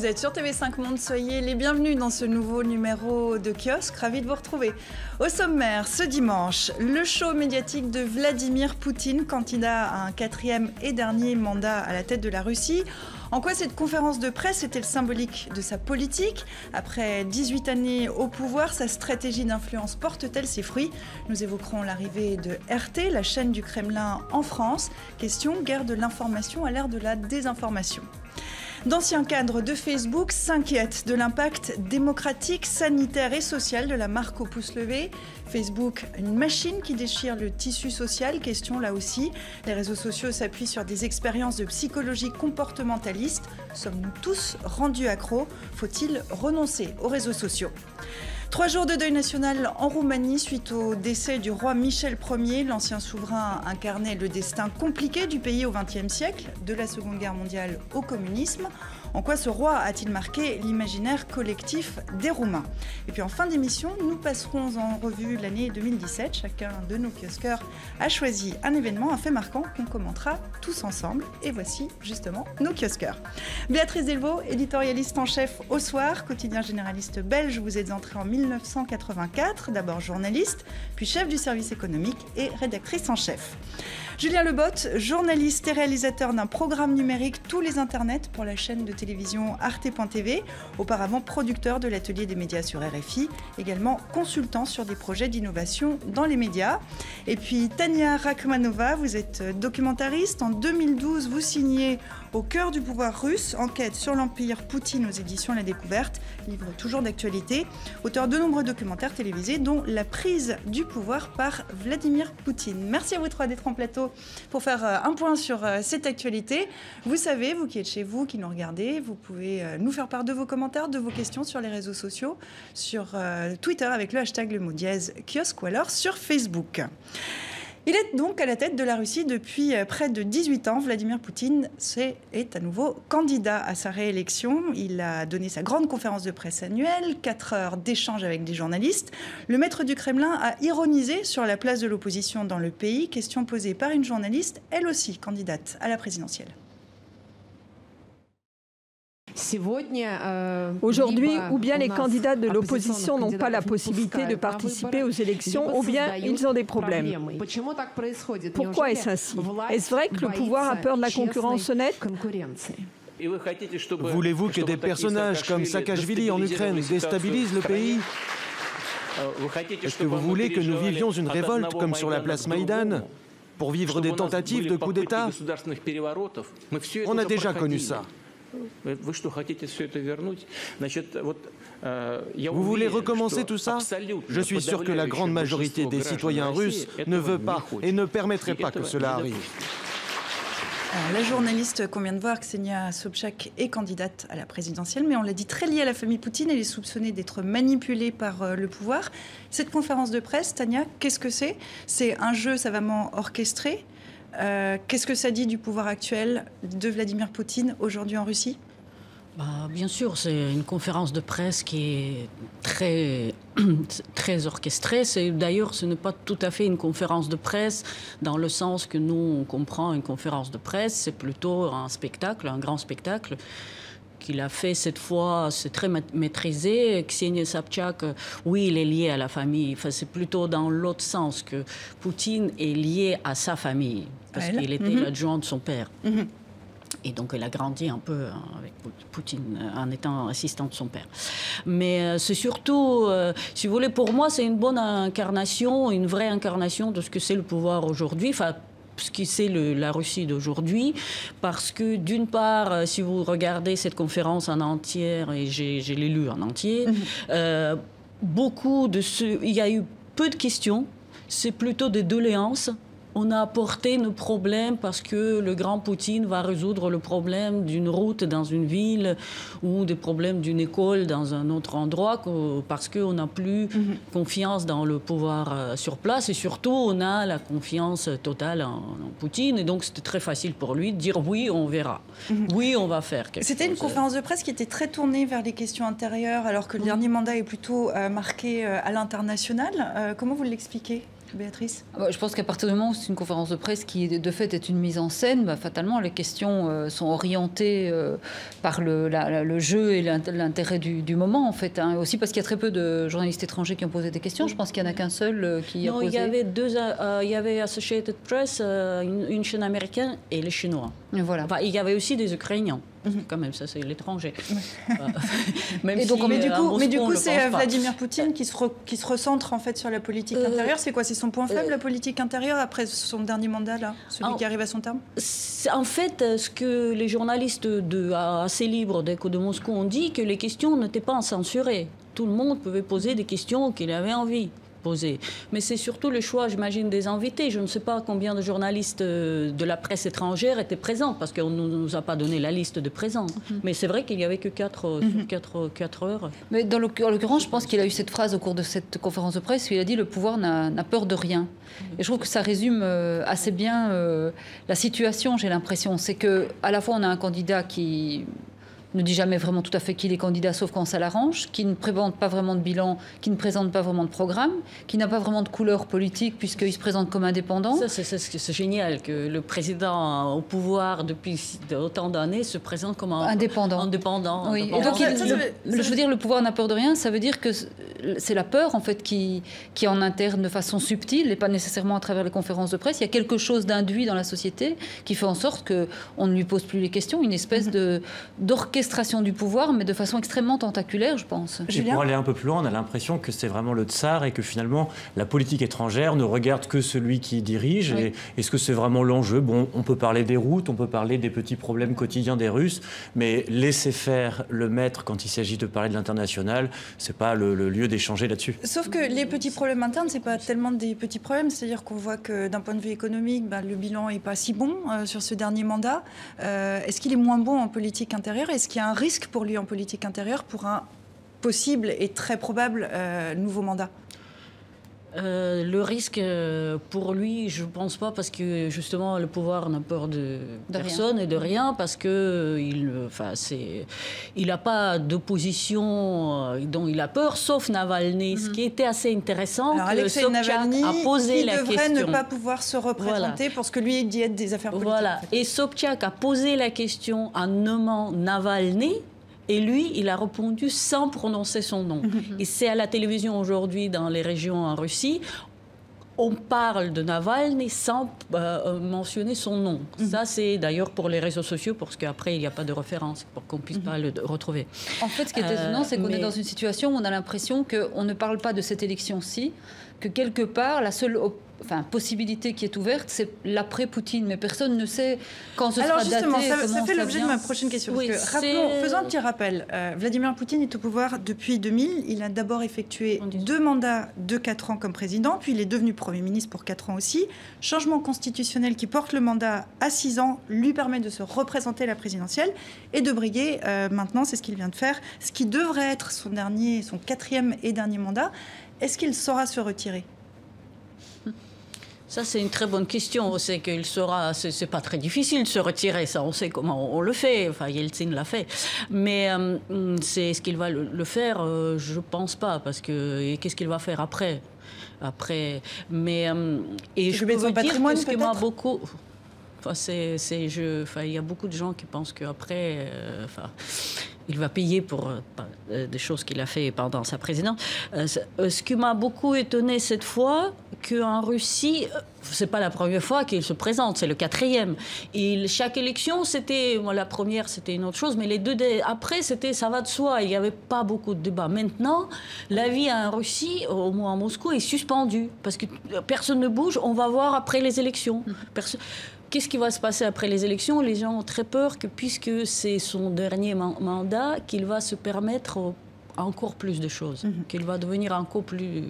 Vous êtes sur TV5 Monde, soyez les bienvenus dans ce nouveau numéro de Kiosque. Ravi de vous retrouver. Au sommaire, ce dimanche, le show médiatique de Vladimir Poutine, candidat à un 4e et dernier mandat à la tête de la Russie. En quoi cette conférence de presse est-elle symbolique de sa politique? Après 18 années au pouvoir, sa stratégie d'influence porte-t-elle ses fruits? Nous évoquerons l'arrivée de RT, la chaîne du Kremlin en France. Question, guerre de l'information à l'ère de la désinformation. D'anciens cadres de Facebook s'inquiètent de l'impact démocratique, sanitaire et social de la marque au pouce levé. Facebook, une machine qui déchire le tissu social. Question là aussi. Les réseaux sociaux s'appuient sur des expériences de psychologie comportementaliste. Sommes-nous tous rendus accros? Faut-il renoncer aux réseaux sociaux? 3 jours de deuil national en Roumanie suite au décès du roi Michel Ier. L'ancien souverain incarnait le destin compliqué du pays au XXe siècle, de la Seconde Guerre mondiale au communisme. En quoi ce roi a-t-il marqué l'imaginaire collectif des Roumains? Et puis en fin d'émission, nous passerons en revue l'année 2017. Chacun de nos kiosqueurs a choisi un événement, un fait marquant qu'on commentera tous ensemble. Et voici justement nos kiosqueurs. Béatrice Delvaux, éditorialiste en chef au Soir, quotidien généraliste belge. Vous êtes entrée en 1984, d'abord journaliste, puis chef du service économique et rédactrice en chef. Julien Lebotte, journaliste et réalisateur d'un programme numérique Tous les Internets pour la chaîne de télévision Arte.tv, auparavant producteur de l'atelier des médias sur RFI, également consultant sur des projets d'innovation dans les médias. Et puis Tania Rachmanova, vous êtes documentariste. En 2012, vous signez Au cœur du pouvoir russe, enquête sur l'empire Poutine aux éditions La Découverte, livre toujours d'actualité, auteur de nombreux documentaires télévisés, dont La prise du pouvoir par Vladimir Poutine. Merci à vous trois d'être en plateau pour faire un point sur cette actualité. Vous savez, vous qui êtes chez vous, qui nous regardez, vous pouvez nous faire part de vos commentaires, de vos questions sur les réseaux sociaux, sur Twitter avec le hashtag le mot dièse kiosque ou alors sur Facebook. Il est donc à la tête de la Russie depuis près de 18 ans. Vladimir Poutine est à nouveau candidat à sa réélection. Il a donné sa grande conférence de presse annuelle, 4 heures d'échange avec des journalistes. Le maître du Kremlin a ironisé sur la place de l'opposition dans le pays. Question posée par une journaliste, elle aussi candidate à la présidentielle. Aujourd'hui, ou bien les candidats de l'opposition n'ont pas la possibilité de participer aux élections, ou bien ils ont des problèmes. Pourquoi est-ce ainsi? Est-ce vrai que le pouvoir a peur de la concurrence honnête? Voulez-vous que des personnages comme Saakashvili en Ukraine déstabilisent le pays? Est-ce que vous voulez que nous vivions une révolte comme sur la place Maïdan pour vivre des tentatives de coup d'État? On a déjà connu ça. Vous voulez recommencer tout ça? Je suis sûr que la grande majorité des citoyens russes ne veut pas et ne permettrait pas que cela arrive. La journaliste qu'on vient de voir, Ksenia Sobchak, est candidate à la présidentielle, mais on l'a dit, très liée à la famille Poutine. Elle est soupçonnée d'être manipulée par le pouvoir. Cette conférence de presse, Tania, qu'est-ce que c'est? C'est un jeu savamment orchestré. Qu'est-ce que ça dit du pouvoir actuel de Vladimir Poutine aujourd'hui en Russie? Bien sûr, c'est une conférence de presse qui est très orchestrée. D'ailleurs, ce n'est pas tout à fait une conférence de presse dans le sens que nous, on comprend une conférence de presse. C'est plutôt un spectacle, un grand spectacle qu'il a fait cette fois. C'est très maîtrisé. Ksenia Sobchak, oui, il est lié à la famille. Enfin, c'est plutôt dans l'autre sens que Poutine est lié à sa famille, parce qu'il était l'adjoint de son père. Et donc, elle a grandi un peu avec Poutine en étant assistant de son père. Mais c'est surtout, si vous voulez, pour moi, c'est une bonne incarnation, une vraie incarnation de ce que c'est le pouvoir aujourd'hui. Enfin, ce qui c'est la Russie d'aujourd'hui, parce que d'une part, si vous regardez cette conférence en entière, et j'ai l'ai lu en entier, il y a eu peu de questions, c'est plutôt des doléances. On a apporté nos problèmes parce que le grand Poutine va résoudre le problème d'une route dans une ville ou des problèmes d'une école dans un autre endroit parce qu'on n'a plus confiance dans le pouvoir sur place et surtout on a la confiance totale en Poutine et donc c'était très facile pour lui de dire oui, on verra. Oui, on va faire quelque chose. C'était une conférence de presse qui était très tournée vers les questions intérieures alors que le dernier mandat est plutôt marqué à l'international. Comment vous l'expliquez ? Béatrice? Je pense qu'à partir du moment où c'est une conférence de presse qui, de fait, est une mise en scène, fatalement, les questions sont orientées par le jeu et l'intérêt du moment, en fait. Aussi parce qu'il y a très peu de journalistes étrangers qui ont posé des questions. Je pense qu'il n'y en a qu'un seul qui a posé. Il y avait Associated Press, une chaîne américaine et les Chinois. Voilà. Il y avait aussi des Ukrainiens. Quand même, ça c'est l'étranger. Mais du coup, c'est Vladimir Poutine qui se recentre en fait sur la politique intérieure. C'est quoi? C'est son point faible, la politique intérieure, après son dernier mandat, là, celui qui arrive à son terme? En fait, ce que les journalistes assez libres d'Echo de Moscou ont dit, que les questions n'étaient pas censurées. Tout le monde pouvait poser des questions qu'il avait envie. Mais c'est surtout le choix, j'imagine, des invités. Je ne sais pas combien de journalistes de la presse étrangère étaient présents, parce qu'on ne nous a pas donné la liste de présents. Mais c'est vrai qu'il n'y avait que 4 heures. Mais en l'occurrence, je pense qu'il a eu cette phrase au cours de cette conférence de presse où il a dit « le pouvoir n'a peur de rien ». Et je trouve que ça résume assez bien la situation, j'ai l'impression. C'est qu'à la fois, on a un candidat qui ne dit jamais vraiment tout à fait qui est candidat, sauf quand ça l'arrange, qui ne présente pas vraiment de bilan, qui ne présente pas vraiment de programme, qui n'a pas vraiment de couleur politique puisqu'il se présente comme indépendant. C'est génial que le président au pouvoir depuis autant d'années se présente comme indépendant. Oui. Et donc, je veux dire, le pouvoir n'a peur de rien, ça veut dire que c'est la peur en fait qui en interne de façon subtile et pas nécessairement à travers les conférences de presse. Il y a quelque chose d'induit dans la société qui fait en sorte qu'on ne lui pose plus les questions, une espèce d'orchestration du pouvoir, mais de façon extrêmement tentaculaire, je pense. Et pour aller un peu plus loin, on a l'impression que c'est vraiment le tsar et que finalement, la politique étrangère ne regarde que celui qui dirige. Oui. Et est-ce que c'est vraiment l'enjeu? Bon, on peut parler des routes, on peut parler des petits problèmes quotidiens des Russes, mais laisser faire le maître quand il s'agit de parler de l'international, c'est pas le lieu d'échanger là-dessus. Sauf que les petits problèmes internes, c'est pas tellement des petits problèmes, c'est-à-dire qu'on voit que d'un point de vue économique, le bilan est pas si bon sur ce dernier mandat. Est-ce qu'il est moins bon en politique intérieure? Est-ce qu'il y a un risque pour lui en politique intérieure pour un possible et très probable nouveau mandat? Le risque pour lui, je ne pense pas, parce que justement le pouvoir n'a peur de personne et de rien, parce qu'il n'a pas d'opposition dont il a peur, sauf Navalny. Ce qui était assez intéressant, que Sobchak a posé la question. Il devrait ne pas pouvoir se représenter pour ce que lui dit être des affaires politiques. Voilà. En fait. Et Sobchak a posé la question en nommant Navalny. Et lui, il a répondu sans prononcer son nom. Et c'est à la télévision aujourd'hui, dans les régions en Russie, on parle de Navalny sans mentionner son nom. Ça, c'est d'ailleurs pour les réseaux sociaux, parce qu'après, il n'y a pas de référence, pour qu'on ne puisse pas le retrouver. En fait, ce qui est étonnant, c'est qu'on est dans une situation où on a l'impression qu'on ne parle pas de cette élection-ci, que quelque part, la seule possibilité qui est ouverte, c'est l'après-Poutine. Mais personne ne sait quand ce sera daté. Alors justement, ça fait l'objet de ma prochaine question. Oui, faisons un petit rappel. Vladimir Poutine est au pouvoir depuis 2000. Il a d'abord effectué 2 mandats de 4 ans comme président, puis il est devenu Premier ministre pour 4 ans aussi. Changement constitutionnel qui porte le mandat à 6 ans lui permet de se représenter à la présidentielle et de briguer. Maintenant, c'est ce qu'il vient de faire. Ce qui devrait être son 4e et dernier mandat. Est-ce qu'il saura se retirer ? Ça, c'est une très bonne question. C'est qu'il sera. C'est pas très difficile de se retirer. Ça, on sait comment on le fait. Enfin, Yeltsin l'a fait. Mais c'est ce qu'il va le faire. Je pense pas, parce que qu'est-ce qu'il va faire après. Mais et je peux vous dire que ce qui m'a beaucoup. Il y a beaucoup de gens qui pensent qu'après, il va payer pour des choses qu'il a fait pendant sa présidence. Ce qui m'a beaucoup étonné cette fois, qu'en Russie, c'est pas la première fois qu'il se présente, c'est le 4e. Et chaque élection, la première, c'était une autre chose, mais les 2 après, ça va de soi. Il n'y avait pas beaucoup de débats. Maintenant, la vie en Russie, au moins à Moscou, est suspendue parce que personne ne bouge. On va voir après les élections. Qu'est-ce qui va se passer après les élections? Les gens ont très peur que, puisque c'est son dernier mandat, qu'il va se permettre encore plus de choses, qu'il va devenir encore plus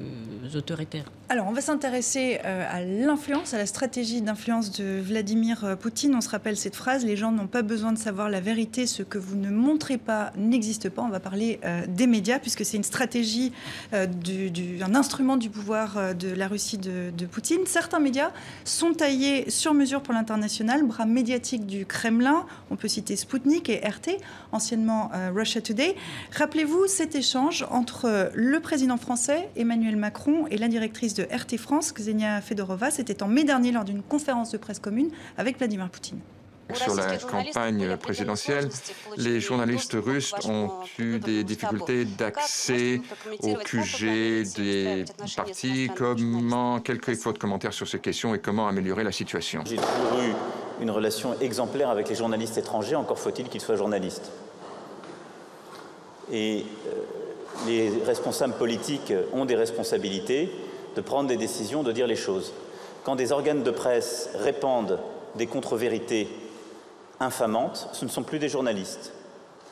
autoritaire. Alors, on va s'intéresser à l'influence, à la stratégie d'influence de Vladimir Poutine. On se rappelle cette phrase: les gens n'ont pas besoin de savoir la vérité, ce que vous ne montrez pas n'existe pas. On va parler des médias, puisque c'est une stratégie, un instrument du pouvoir de la Russie de Poutine. Certains médias sont taillés sur mesure pour l'international, bras médiatique du Kremlin. On peut citer Sputnik et RT, anciennement Russia Today. Rappelez-vous cette cet échange entre le président français, Emmanuel Macron, et la directrice de RT France, Ksenia Fedorova. C'était en mai dernier lors d'une conférence de presse commune avec Vladimir Poutine. Sur la campagne présidentielle, les journalistes russes ont eu des difficultés d'accès au QG des partis. Quel est votre commentaire sur ces questions et comment améliorer la situation? J'ai toujours eu une relation exemplaire avec les journalistes étrangers, encore faut-il qu'ils soient journalistes. Et les responsables politiques ont des responsabilités de prendre des décisions, de dire les choses. Quand des organes de presse répandent des contre-vérités infamantes, ce ne sont plus des journalistes,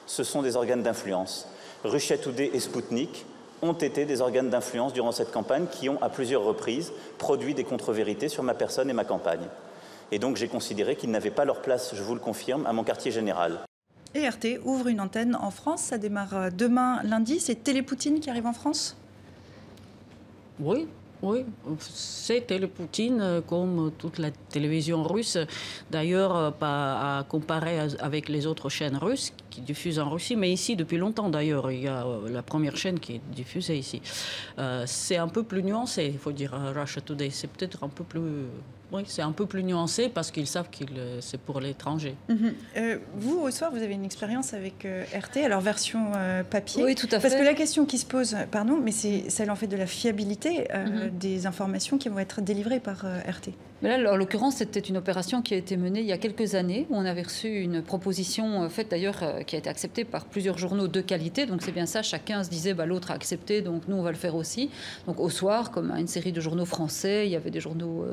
ce sont des organes d'influence. Russia Today et Sputnik ont été des organes d'influence durant cette campagne qui ont, à plusieurs reprises, produit des contre-vérités sur ma personne et ma campagne. Et donc j'ai considéré qu'ils n'avaient pas leur place, je vous le confirme, à mon quartier général. Et RT ouvre une antenne en France, ça démarre demain lundi. C'est Télépoutine qui arrive en France? Oui. Oui, c'est Télépoutine comme toute la télévision russe. D'ailleurs, pas à comparer avec les autres chaînes russes qui diffusent en Russie, mais ici depuis longtemps d'ailleurs. Il y a la première chaîne qui est diffusée ici. C'est un peu plus nuancé, il faut dire, Russia Today. C'est peut-être un peu plus... Oui, c'est un peu plus nuancé parce qu'ils savent que c'est pour l'étranger. Vous, au soir, vous avez une expérience avec RT, alors version papier. Oui, tout à fait. Parce que la question qui se pose, pardon, mais c'est celle en fait de la fiabilité des informations qui vont être délivrées par RT. Mais là, en l'occurrence, c'était une opération qui a été menée il y a quelques années, où on avait reçu une proposition faite d'ailleurs qui a été acceptée par plusieurs journaux de qualité. Donc c'est bien ça, chacun se disait l'autre a accepté, donc nous on va le faire aussi. Donc au soir, comme une série de journaux français, il y avait des journaux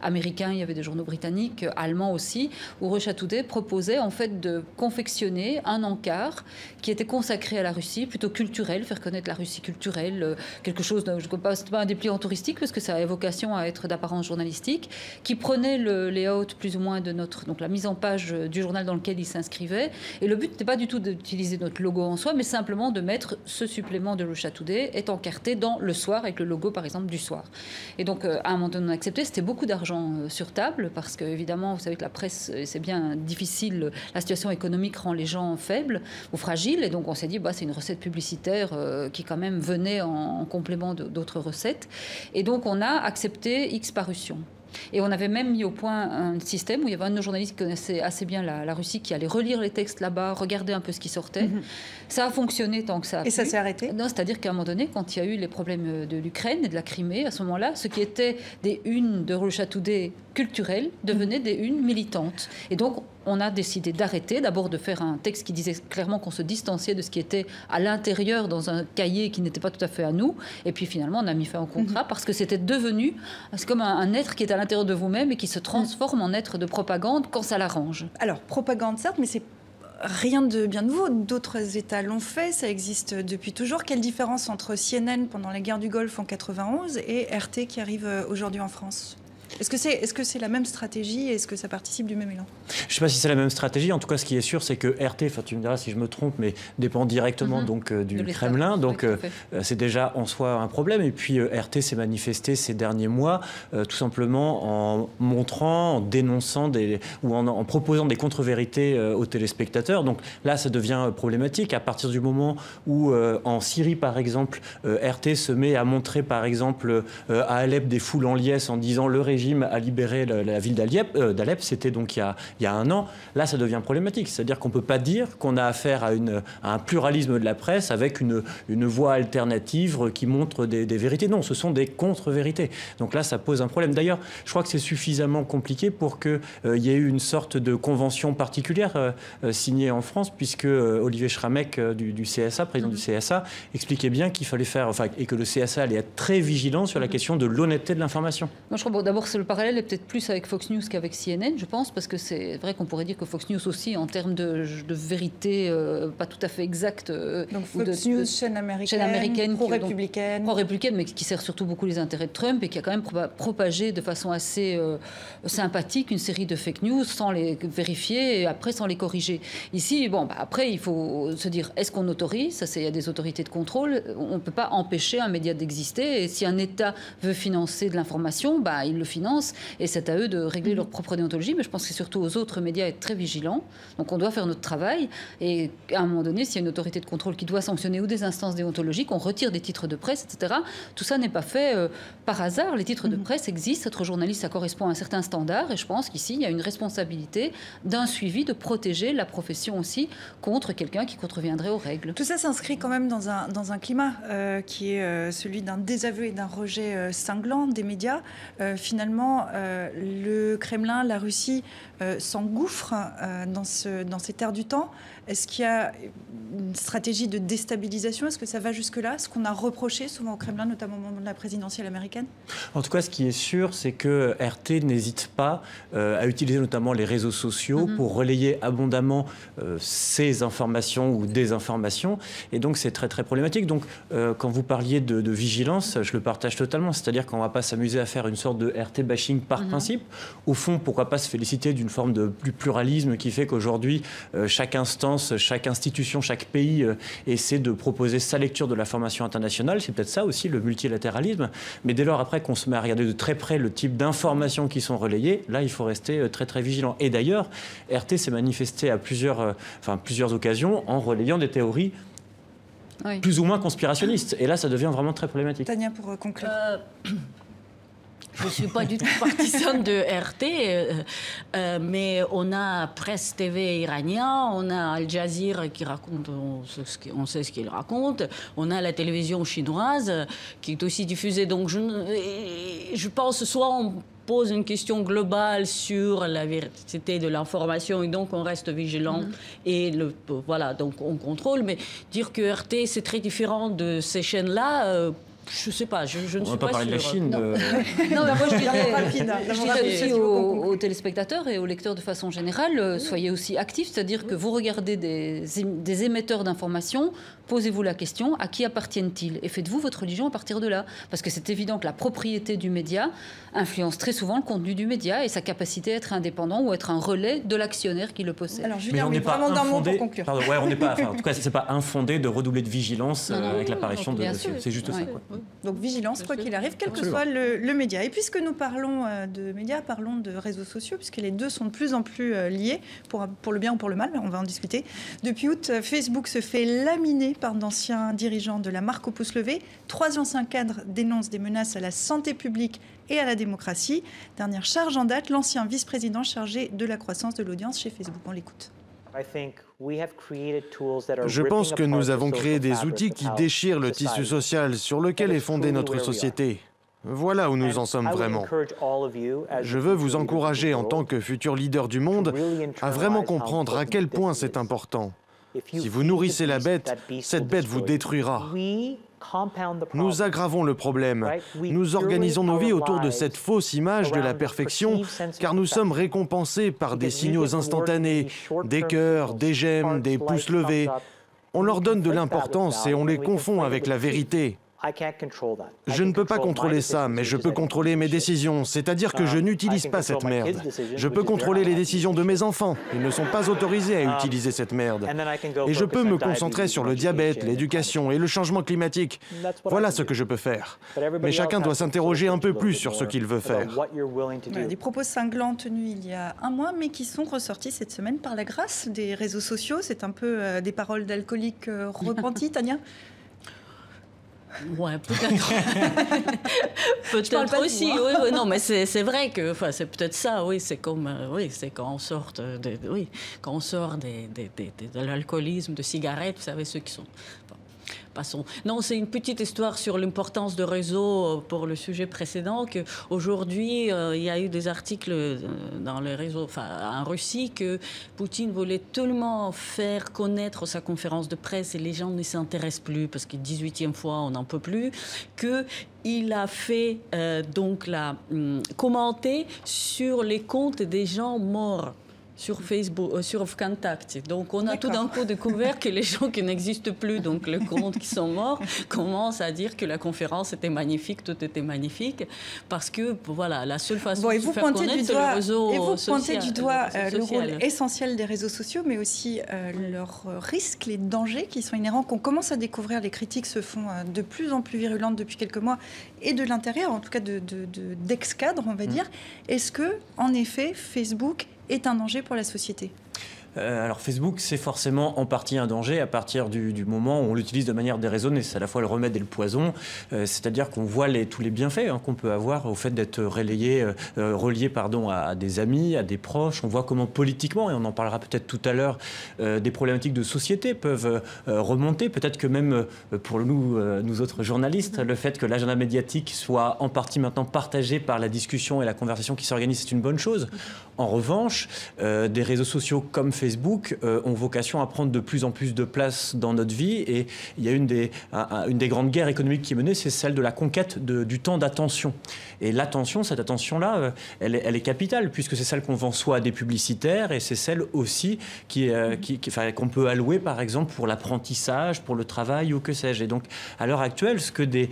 américains, il y avait des journaux britanniques, allemands aussi, où Russia Today proposait en fait de confectionner un encart qui était consacré à la Russie, plutôt culturel, faire connaître la Russie culturelle, quelque chose, je ne sais pas, c'était pas un dépliant touristique parce que ça a vocation à être d'apparence journalistique, qui prenait le layout plus ou moins de donc la mise en page du journal dans lequel il s'inscrivait. Et le but n'était pas du tout d'utiliser notre logo en soi, mais simplement de mettre ce supplément de Russia Today est encarté dans le soir, avec le logo par exemple du soir. Et donc à un moment donné on a accepté, c'était beaucoup d'argent sur table, parce que évidemment vous savez que la presse c'est bien difficile, la situation économique rend les gens faibles ou fragiles, et donc on s'est dit c'est une recette publicitaire qui quand même venait en complément d'autres recettes. Et donc on a accepté X parutions. Et on avait même mis au point un système où il y avait un de nos journalistes qui connaissait assez bien la Russie, qui allait relire les textes là-bas, regarder un peu ce qui sortait. Ça a fonctionné tant que ça a plu. Et ça s'est arrêté? Non, c'est-à-dire qu'à un moment donné, quand il y a eu les problèmes de l'Ukraine et de la Crimée, à ce moment-là, ce qui était des unes de Russia Today culturelles devenaient des unes militantes. Et donc, on a décidé d'arrêter, d'abord de faire un texte qui disait clairement qu'on se distanciait de ce qui était à l'intérieur dans un cahier qui n'était pas tout à fait à nous. Et puis finalement, on a mis fin au contrat parce que c'était devenu, c'est comme un être qui est à l'intérieur de vous-même et qui se transforme en être de propagande quand ça l'arrange. Alors, propagande certes, mais c'est rien de bien nouveau. D'autres États l'ont fait, ça existe depuis toujours. Quelle différence entre CNN pendant la guerre du Golfe en 91 et RT qui arrive aujourd'hui en France ? Est-ce que c'est la même stratégie? Est-ce que ça participe du même élan? Je ne sais pas si c'est la même stratégie. En tout cas, ce qui est sûr, c'est que RT, tu me diras si je me trompe, mais dépend directement du Kremlin. Donc, c'est déjà en soi un problème. Et puis, RT s'est manifesté ces derniers mois tout simplement en montrant, en dénonçant ou en proposant des contre-vérités aux téléspectateurs. Donc là, ça devient problématique. À partir du moment où, en Syrie, par exemple, RT se met à montrer, par exemple, à Alep des foules en liesse en disant le régime a libéré la ville d'Alep, c'était donc il y a un an. Là, ça devient problématique. C'est-à-dire qu'on ne peut pas dire qu'on a affaire à un pluralisme de la presse avec une voix alternative qui montre des vérités. Non, ce sont des contre-vérités. Donc là, ça pose un problème. D'ailleurs, je crois que c'est suffisamment compliqué pour qu'il y ait eu une sorte de convention particulière signée en France, puisque Olivier Schramek du CSA, président du CSA, expliquait bien qu'il fallait faire, et que le CSA allait être très vigilant sur la question de l'honnêteté de l'information. Moi, je crois d'abord le parallèle est peut-être plus avec Fox News qu'avec CNN, je pense, parce que c'est vrai qu'on pourrait dire que Fox News aussi, en termes de vérité pas tout à fait exacte. Donc Fox News, chaîne américaine pro-républicaine. Pro-républicaine, mais qui sert surtout beaucoup les intérêts de Trump et qui a quand même propagé de façon assez sympathique une série de fake news sans les vérifier et après sans les corriger. Ici, après, il faut se dire, est-ce qu'on autorise? Il y a des autorités de contrôle. On ne peut pas empêcher un média d'exister. Et si un État veut financer de l'information, il le finance permanence et c'est à eux de régler leur propre déontologie. Mais je pense que c'est surtout aux autres médias d'être très vigilants. Donc on doit faire notre travail et à un moment donné, s'il y a une autorité de contrôle qui doit sanctionner ou des instances déontologiques, on retire des titres de presse, etc. Tout ça n'est pas fait par hasard. Les titres de presse existent. Être journaliste, ça correspond à un certain standard et je pense qu'ici, il y a une responsabilité d'un suivi, de protéger la profession aussi contre quelqu'un qui contreviendrait aux règles. Tout ça s'inscrit quand même dans un climat qui est celui d'un désaveu et d'un rejet cinglant des médias. Finalement, le Kremlin, la Russie s'engouffre dans cette ère du temps. Est-ce qu'il y a une stratégie de déstabilisation? Est-ce que ça va jusque-là? Ce qu'on a reproché souvent au Kremlin, notamment au moment de la présidentielle américaine? En tout cas, ce qui est sûr, c'est que RT n'hésite pas à utiliser notamment les réseaux sociaux pour relayer abondamment ces informations ou désinformations. Et donc, c'est très, très problématique. Donc, quand vous parliez de vigilance, je le partage totalement. C'est-à-dire qu'on ne va pas s'amuser à faire une sorte de RT bashing par principe. Au fond, pourquoi pas se féliciter d'une forme de pluralisme qui fait qu'aujourd'hui, chaque instance, chaque institution, chaque pays essaie de proposer sa lecture de l'information internationale. C'est peut-être ça aussi, le multilatéralisme. Mais dès lors, après qu'on se met à regarder de très près le type d'informations qui sont relayées, là, il faut rester très, très vigilant. Et d'ailleurs, RT s'est manifesté à plusieurs occasions en relayant des théories plus ou moins conspirationnistes. Et là, ça devient vraiment très problématique. Tania, pour conclure. Je ne suis pas du tout partisane de RT, mais on a Presse TV iranien, on a Al Jazeera qui raconte, on sait ce qu'il raconte, on a la télévision chinoise qui est aussi diffusée. Donc je pense soit on pose une question globale sur la véracité de l'information et donc on reste vigilant et voilà, donc on contrôle. Mais dire que RT c'est très différent de ces chaînes-là, je ne sais pas, je ne suis pas sûre. On va pas parler de la Chine. Non, mais moi je dirais aussi aux téléspectateurs et aux lecteurs de façon générale, soyez aussi actifs, c'est-à-dire que vous regardez des émetteurs d'informations, posez-vous la question, à qui appartiennent-ils? Et faites-vous votre religion à partir de là. Parce que c'est évident que la propriété du média influence très souvent le contenu du média et sa capacité à être indépendant ou être un relais de l'actionnaire qui le possède. Alors Julien, mais vraiment d'un mot pour conclure. Pardon, on n'est pas, en tout cas, c'est pas infondé de redoubler de vigilance avec l'apparition de... C'est juste ça, quoi. Donc vigilance, quoi qu'il arrive, quel que soit le média. Et puisque nous parlons de médias, parlons de réseaux sociaux, puisque les deux sont de plus en plus liés, pour le bien ou pour le mal, mais on va en discuter. Depuis août, Facebook se fait laminer par d'anciens dirigeants de la marque au pouce levé. 3 anciens cadres dénoncent des menaces à la santé publique et à la démocratie. Dernière charge en date, l'ancien vice-président chargé de la croissance de l'audience chez Facebook. On l'écoute. Je pense que nous avons créé des outils qui déchirent le tissu social sur lequel est fondée notre société. Voilà où nous en sommes vraiment. Je veux vous encourager en tant que futur leader du monde à vraiment comprendre à quel point c'est important. Si vous nourrissez la bête, cette bête vous détruira. Nous aggravons le problème. Nous organisons nos vies autour de cette fausse image de la perfection, car nous sommes récompensés par des signaux instantanés, des cœurs, des j'aime, des pouces levés. On leur donne de l'importance et on les confond avec la vérité. Je ne peux pas contrôler ça, mais je peux contrôler mes décisions, c'est-à-dire que je n'utilise pas cette merde. Je peux contrôler les décisions de mes enfants. Ils ne sont pas autorisés à utiliser cette merde. Et je peux me concentrer sur le diabète, l'éducation et le changement climatique. Voilà ce que je peux faire. Mais chacun doit s'interroger un peu plus sur ce qu'il veut faire. Des propos cinglants tenus il y a un mois, mais qui sont ressortis cette semaine par la grâce des réseaux sociaux. C'est un peu des paroles d'alcooliques repentis, Tania? Ouais, peut-être. Peut-être aussi, oui. Non, mais c'est vrai que, enfin, c'est peut-être ça, oui. C'est comme, c'est quand on sort quand on sort de l'alcoolisme, de cigarettes, vous savez, ceux qui sont... Passons. Non, c'est une petite histoire sur l'importance de réseaux pour le sujet précédent. Qu'aujourd'hui, il y a eu des articles dans les réseaux, en Russie, que Poutine voulait tellement faire connaître sa conférence de presse et les gens ne s'intéressent plus parce que 18e fois, on n'en peut plus, qu'il a fait commenter sur les comptes des gens morts. sur Facebook, sur Vkontakte. Donc, on a tout d'un coup découvert que les gens qui n'existent plus, donc les comptes qui sont morts, commencent à dire que la conférence était magnifique, tout était magnifique, parce que, voilà, la seule façon de se faire connaître, c'est le réseau social. Pointez du doigt le rôle essentiel des réseaux sociaux, mais aussi leurs risques, les dangers qui sont inhérents, qu'on commence à découvrir. Les critiques se font de plus en plus virulentes depuis quelques mois, et de l'intérieur, en tout cas d'ex-cadres, on va dire. Est-ce que, en effet, Facebook est un danger pour la société ? Alors Facebook, c'est forcément en partie un danger à partir du moment où on l'utilise de manière déraisonnée. C'est à la fois le remède et le poison. C'est-à-dire qu'on voit tous les bienfaits qu'on peut avoir au fait d'être relié à des amis, à des proches. On voit comment politiquement, et on en parlera peut-être tout à l'heure, des problématiques de société peuvent remonter. Peut-être que même pour nous autres journalistes, le fait que l'agenda médiatique soit en partie maintenant partagé par la discussion et la conversation qui s'organise, c'est une bonne chose. En revanche, des réseaux sociaux comme Facebook ont vocation à prendre de plus en plus de place dans notre vie, et il y a une des grandes guerres économiques qui est menée, c'est celle de la conquête du temps d'attention. Et l'attention, cette attention-là, elle est capitale, puisque c'est celle qu'on vend soit à des publicitaires, et c'est celle aussi qu'on peut allouer, par exemple, pour l'apprentissage, pour le travail ou que sais-je. Et donc, à l'heure actuelle, ce que des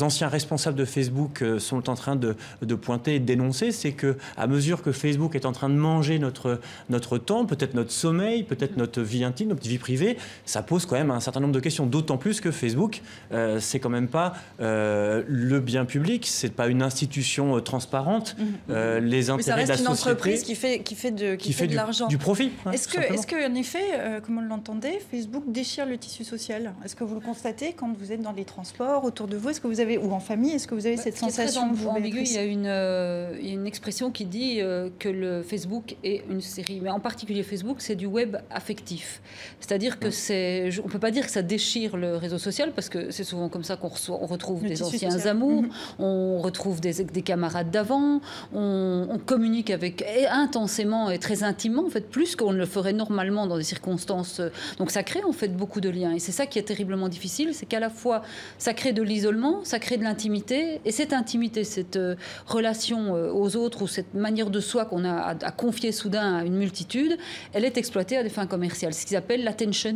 anciens responsables de Facebook sont en train de pointer et de dénoncer, c'est que à mesure que Facebook est en train de manger notre temps, peut-être notre sommeil, peut-être notre vie intime, notre vie privée, ça pose quand même un certain nombre de questions. D'autant plus que Facebook, c'est quand même pas le bien public, c'est pas une institution transparente. Les intérêts de la société. Ça reste une entreprise qui fait de l'argent. Du profit. Est-ce qu'en effet, comme on l'entendait, Facebook déchire le tissu social ? Est-ce que vous le constatez quand vous êtes dans les transports, autour de vous, ou en famille, est-ce que vous avez cette sensation ? Très ambigu. Il y a une expression qui dit que le Facebook est une série, mais en particulier Facebook, c'est du web affectif. C'est-à-dire que on ne peut pas dire que ça déchire le réseau social, parce que c'est souvent comme ça qu'on retrouve des anciens amours, on retrouve des camarades d'avant, on communique avec intensément et très intimement, en fait, plus qu'on ne le ferait normalement dans des circonstances. Donc ça crée en fait beaucoup de liens. Et c'est ça qui est terriblement difficile, c'est qu'à la fois ça crée de l'isolement, ça crée de l'intimité, et cette intimité, cette relation aux autres, ou cette manière de soi qu'on a à confier soudain à une multitude, elle est exploitée à des fins commerciales. Ce qu'ils appellent l'attention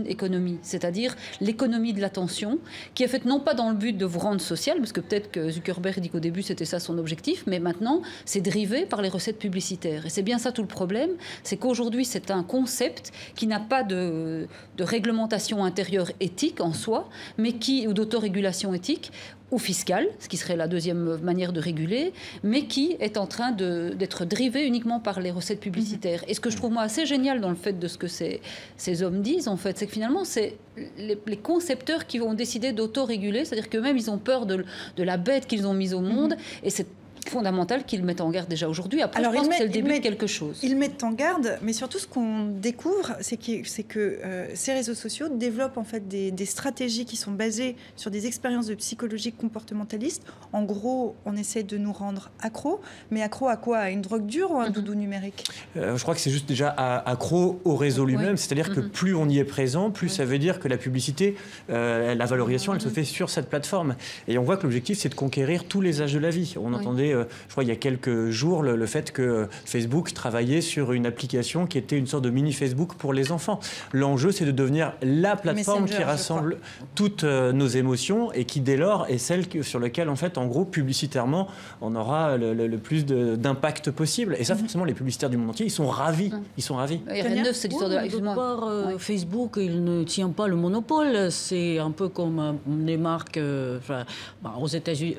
economy, c'est-à-dire l'économie de l'attention, qui est faite non pas dans le but de vous rendre social, parce que peut-être que Zuckerberg dit qu'au début c'était ça son objectif, mais maintenant c'est drivé par les recettes publicitaires. Et c'est bien ça tout le problème, c'est qu'aujourd'hui c'est un concept qui n'a pas de réglementation intérieure éthique en soi, mais ou d'autorégulation éthique, ou fiscale, ce qui serait la deuxième manière de réguler, mais qui est en train d'être drivé uniquement par les recettes publicitaires. Et ce que je trouve moi assez génial dans le fait de ce que ces hommes disent, en fait, c'est que finalement, c'est les concepteurs qui vont décider d'autoréguler, c'est-à-dire qu'eux-mêmes, ils ont peur de la bête qu'ils ont mise au monde, et c'est fondamental qu'ils mettent en garde déjà aujourd'hui. Après, je pense que c'est le début de quelque chose. Ils mettent en garde, mais surtout ce qu'on découvre, c'est que ces réseaux sociaux développent en fait des stratégies qui sont basées sur des expériences de psychologie comportementaliste. En gros, on essaie de nous rendre accros, mais accros à quoi ? À une drogue dure ou à un doudou numérique ? Je crois que c'est juste déjà accro au réseau lui-même, c'est-à-dire que plus on y est présent, plus ça veut dire que la publicité, la valorisation, elle se fait sur cette plateforme. Et on voit que l'objectif, c'est de conquérir tous les âges de la vie. On entendait je crois il y a quelques jours le fait que Facebook travaillait sur une application qui était une sorte de mini Facebook pour les enfants. L'enjeu, c'est de devenir la plateforme qui rassemble toutes nos émotions, et qui dès lors est celle sur laquelle en fait, en gros, publicitairement, on aura le plus d'impact possible. Et ça, forcément, les publicitaires du monde entier, ils sont ravis. Ils sont ravis. Il y a rien de neuf, c'est l'histoire de la... Facebook, il ne tient pas le monopole. C'est un peu comme les marques aux États-Unis.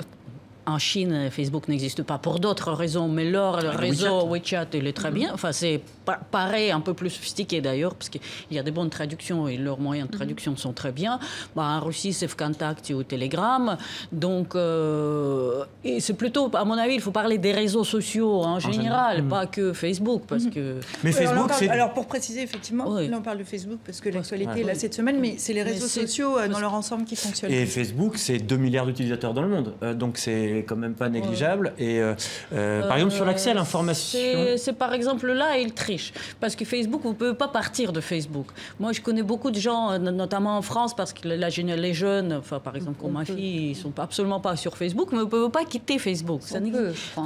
En Chine, Facebook n'existe pas pour d'autres raisons, mais leur réseau WeChat, il est très bien. Enfin, c'est pareil, un peu plus sophistiqué d'ailleurs, parce qu'il y a des bonnes traductions et leurs moyens de traduction sont très bien. En Russie, c'est Vkontakte ou Telegram. Donc, et c'est plutôt, à mon avis, il faut parler des réseaux sociaux en général, pas que Facebook, parce que... Mais Facebook, alors, pour préciser, effectivement, là, on parle de Facebook, parce que l'actualité est là cette semaine, mais c'est les réseaux sociaux dans leur ensemble qui fonctionnent. Et Facebook, c'est 2 milliards d'utilisateurs dans le monde. Donc, c'est est quand même pas négligeable. Et par exemple, sur l'accès à l'information... C'est par exemple là, il triche. Parce que Facebook, vous ne pouvez pas partir de Facebook. Moi, je connais beaucoup de gens, notamment en France, parce que les jeunes, enfin, par exemple, comme ma fille, ils ne sont absolument pas sur Facebook, mais vous ne pouvez pas quitter Facebook.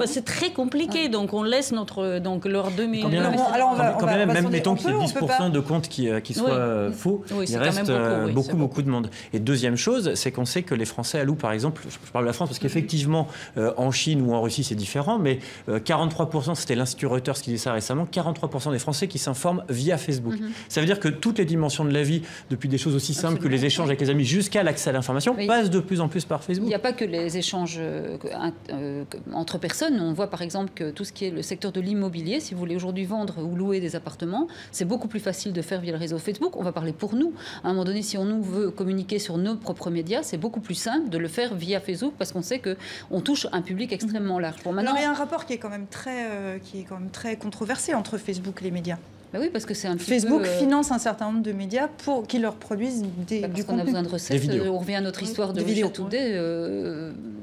C'est très compliqué, donc on laisse leurs 2000... Même mettons qu'il y ait 10% de comptes qui soient faux, il reste beaucoup de monde. Et deuxième chose, c'est qu'on sait que les Français allouent, par exemple, je parle de la France, parce qu'effectivement, en Chine ou en Russie, c'est différent, mais 43%, c'était l'Institut Reuters qui dit ça récemment, 43% des Français qui s'informent via Facebook. Ça veut dire que toutes les dimensions de la vie, depuis des choses aussi simples que les échanges avec les amis jusqu'à l'accès à l'information, passent de plus en plus par Facebook. Il n'y a pas que les échanges entre personnes. On voit par exemple que tout ce qui est le secteur de l'immobilier, si vous voulez aujourd'hui vendre ou louer des appartements, c'est beaucoup plus facile de faire via le réseau Facebook. On va parler pour nous. À un moment donné, si on nous veut communiquer sur nos propres médias, c'est beaucoup plus simple de le faire via Facebook parce qu'on sait qu'on touche un public extrêmement large. Alors, il y a un rapport qui est quand même très controversé entre Facebook et les médias. Ben oui, parce que c'est un petit Facebook finance un certain nombre de médias pour qui leur produisent du contenu. On a besoin de recettes. On revient à notre histoire de Russia Today.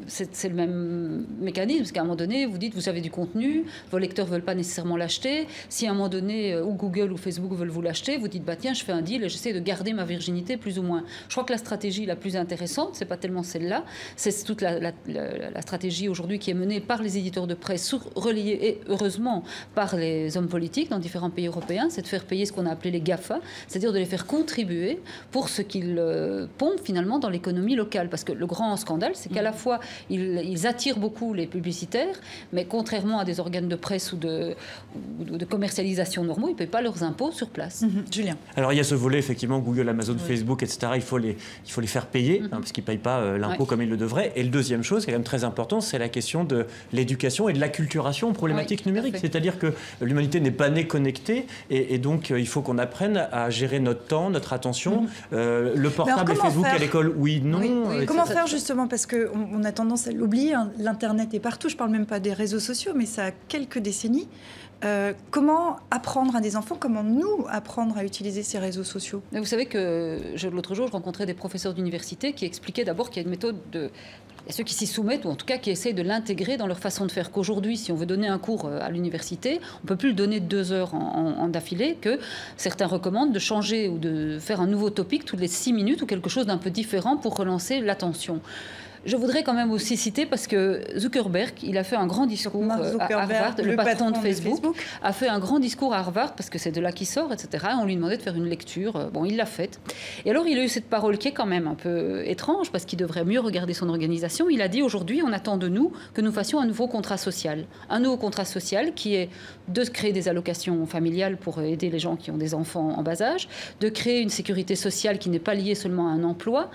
C'est le même mécanisme. Parce qu'à un moment donné, vous dites, vous avez du contenu, vos lecteurs ne veulent pas nécessairement l'acheter. Si à un moment donné, ou Google ou Facebook veulent vous l'acheter, vous dites, bah tiens, je fais un deal et j'essaie de garder ma virginité plus ou moins. Je crois que la stratégie la plus intéressante, c'est pas tellement celle-là, c'est toute la stratégie aujourd'hui qui est menée par les éditeurs de presse, relayée et heureusement par les hommes politiques dans différents pays européens, c'est de faire payer ce qu'on a appelé les GAFA, c'est-à-dire de les faire contribuer pour ce qu'ils pompent finalement dans l'économie locale. Parce que le grand scandale, c'est qu'à la fois, ils attirent beaucoup les publicitaires, mais contrairement à des organes de presse ou de commercialisation normaux, ils ne paient pas leurs impôts sur place. Julien. Alors il y a ce volet, effectivement, Google, Amazon, Facebook, etc. Il faut les faire payer, parce qu'ils ne payent pas l'impôt comme ils le devraient. Et la deuxième chose, qui est quand même très importante, c'est la question de l'éducation et de l'acculturation aux problématiques numériques. C'est-à-dire que l'humanité n'est pas née connectée, et donc il faut qu'on apprenne à gérer notre temps, notre attention. Le portable et Facebook à l'école, oui, non. Comment faire justement, parce qu'on a tendance à l'oublier, hein, l'Internet est partout, je ne parle même pas des réseaux sociaux, mais ça a quelques décennies. Comment apprendre à des enfants, comment nous apprendre à utiliser ces réseaux sociaux? Vous savez que l'autre jour, je rencontrais des professeurs d'université qui expliquaient d'abord qu'il y a une méthode et ceux qui s'y soumettent, ou en tout cas qui essayent de l'intégrer dans leur façon de faire. Qu'aujourd'hui, si on veut donner un cours à l'université, on ne peut plus le donner 2 heures en d'affilée, que certains recommandent de changer ou de faire un nouveau topic toutes les 6 minutes ou quelque chose d'un peu différent pour relancer l'attention. Je voudrais quand même aussi citer, parce que Zuckerberg, il a fait un grand discours à Harvard, le patron de Facebook, a fait un grand discours à Harvard, parce que c'est de là qu'il sort, etc. On lui demandait de faire une lecture. Bon, il l'a faite. Et alors, il a eu cette parole qui est quand même un peu étrange, parce qu'il devrait mieux regarder son organisation. Il a dit, aujourd'hui, on attend de nous que nous fassions un nouveau contrat social. Un nouveau contrat social qui est de créer des allocations familiales pour aider les gens qui ont des enfants en bas âge, de créer une sécurité sociale qui n'est pas liée seulement à un emploi,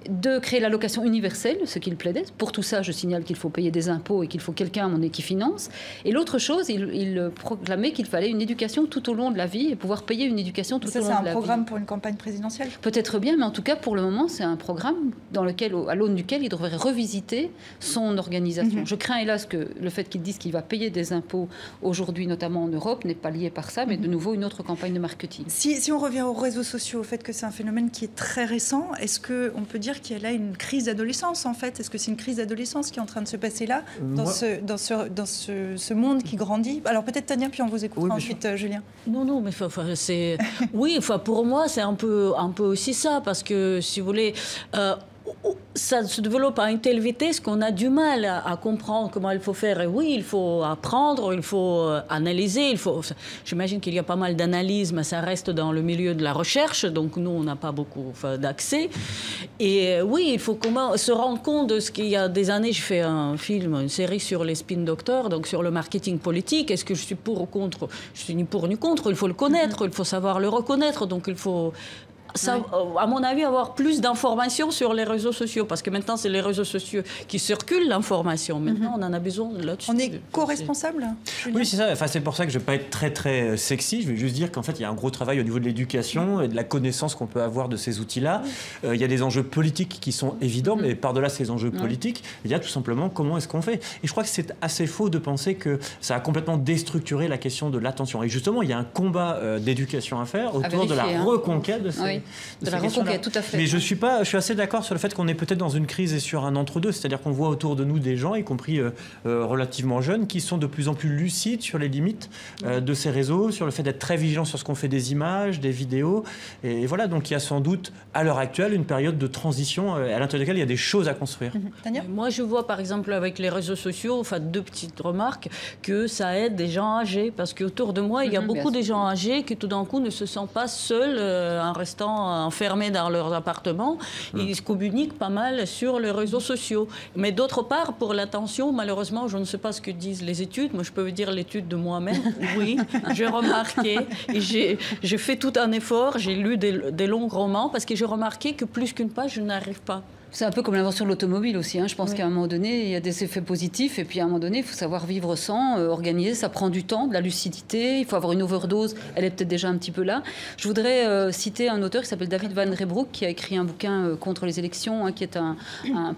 de créer l'allocation universelle, ce qu'il plaidait. Pour tout ça, je signale qu'il faut payer des impôts et qu'il faut quelqu'un à mon nez qui finance. Et l'autre chose, il proclamait qu'il fallait une éducation tout au long de la vie et pouvoir payer une éducation tout au long de la vie. C'est un programme pour une campagne présidentielle? Peut-être bien, mais en tout cas, pour le moment, c'est un programme à l'aune duquel il devrait revisiter son organisation. Je crains, hélas, que le fait qu'il dise qu'il va payer des impôts aujourd'hui, notamment en Europe, n'est pas lié par ça, mais de nouveau une autre campagne de marketing. Si on revient aux réseaux sociaux, au fait que c'est un phénomène qui est très récent, est-ce qu'on peut dire qu'il y a là une crise d'adolescence, en fait? Est-ce que c'est une crise d'adolescence qui est en train de se passer là, dans ce monde qui grandit? Alors peut-être Tania, puis on vous écoutera ensuite Julien. Non, mais c'est... Oui, pour moi, c'est un peu aussi ça, parce que, si vous voulez... ça se développe à une telle vitesse qu'on a du mal à comprendre comment il faut faire. Et oui, il faut apprendre, il faut analyser, j'imagine qu'il y a pas mal d'analyses, mais ça reste dans le milieu de la recherche, donc nous, on n'a pas beaucoup d'accès. Et oui, il faut se rendre compte de ce qu'il y a des années. Je fais une série sur les spin doctors, donc sur le marketing politique. Est-ce que je suis pour ou contre? Je suis ni pour ni contre. Il faut le connaître, il faut savoir le reconnaître. Donc il faut... à mon avis, avoir plus d'informations sur les réseaux sociaux, parce que maintenant, c'est les réseaux sociaux qui circulent l'information. Maintenant, on en a besoin là-dessus. On est co-responsable? Oui, c'est ça. Enfin, c'est pour ça que je ne vais pas être très, très sexy. Je vais juste dire qu'en fait, il y a un gros travail au niveau de l'éducation et de la connaissance qu'on peut avoir de ces outils-là. Il y a des enjeux politiques qui sont évidents, mais par-delà ces enjeux politiques, il y a tout simplement comment est-ce qu'on fait. Et je crois que c'est assez faux de penser que ça a complètement déstructuré la question de l'attention. Et justement, il y a un combat d'éducation à faire autour de la reconquête de ces... de la reconquête, tout à fait. Mais je suis assez d'accord sur le fait qu'on est peut-être dans une crise et sur un entre-deux, c'est-à-dire qu'on voit autour de nous des gens, y compris relativement jeunes, qui sont de plus en plus lucides sur les limites de ces réseaux, sur le fait d'être très vigilants sur ce qu'on fait des images, des vidéos, et voilà, donc il y a sans doute à l'heure actuelle une période de transition à l'intérieur de laquelle il y a des choses à construire. Tania ? Moi, je vois par exemple avec les réseaux sociaux, enfin 2 petites remarques, que ça aide des gens âgés, parce qu'autour de moi, il y a beaucoup de gens âgés qui tout d'un coup ne se sentent pas seuls en restant enfermés dans leurs appartements. Ils communiquent pas mal sur les réseaux sociaux. Mais d'autre part, pour l'attention, malheureusement, je ne sais pas ce que disent les études. Moi, je peux vous dire l'étude de moi-même. Oui, j'ai remarqué, et j'ai fait tout un effort, j'ai lu des longs romans, parce que j'ai remarqué que plus qu'une page, je n'arrive pas. C'est un peu comme l'invention de l'automobile aussi. Je pense qu'à un moment donné, il y a des effets positifs. Et puis à un moment donné, il faut savoir vivre sans, organiser. Ça prend du temps, de la lucidité. Il faut avoir une overdose. Elle est peut-être déjà un petit peu là. Je voudrais citer un auteur qui s'appelle David Van Reybrouck, qui a écrit un bouquin contre les élections, qui est un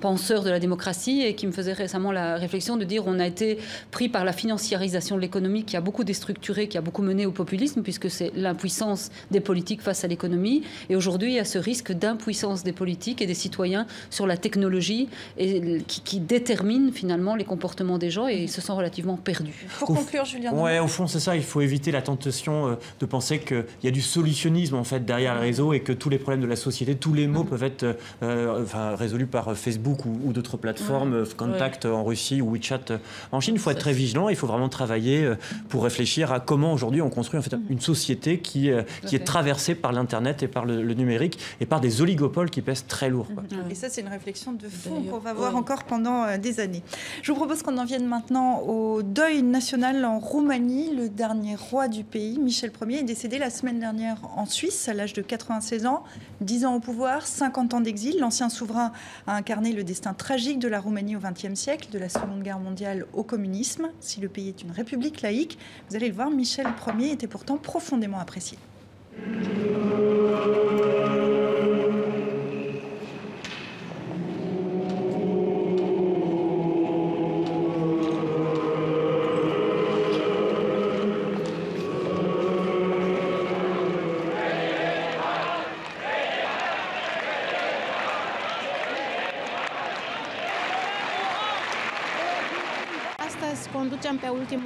penseur de la démocratie et qui me faisait récemment la réflexion de dire on a été pris par la financiarisation de l'économie qui a beaucoup déstructuré, qui a beaucoup mené au populisme, puisque c'est l'impuissance des politiques face à l'économie. Et aujourd'hui, il y a ce risque d'impuissance des politiques et des citoyens sur la technologie et qui détermine finalement les comportements des gens et ils se sentent relativement perdus. Pour conclure, Julien. Ouais, au fond, c'est ça. Il faut éviter la tentation de penser qu'il y a du solutionnisme en fait derrière le réseau et que tous les problèmes de la société, tous les maux peuvent être résolus par Facebook ou d'autres plateformes, Contact en Russie ou WeChat en Chine. Il faut être très vigilant. Il faut vraiment travailler pour réfléchir à comment aujourd'hui on construit en fait une société qui est traversée par l'Internet et par le numérique et par des oligopoles qui pèsent très lourd. Et ça, c'est une réflexion de fond qu'on va voir encore pendant des années. Je vous propose qu'on en vienne maintenant au deuil national en Roumanie. Le dernier roi du pays, Michel Ier, est décédé la semaine dernière en Suisse à l'âge de 96 ans. 10 ans au pouvoir, 50 ans d'exil. L'ancien souverain a incarné le destin tragique de la Roumanie au XXe siècle, de la Seconde Guerre mondiale au communisme. Si le pays est une république laïque, vous allez le voir, Michel Ier était pourtant profondément apprécié.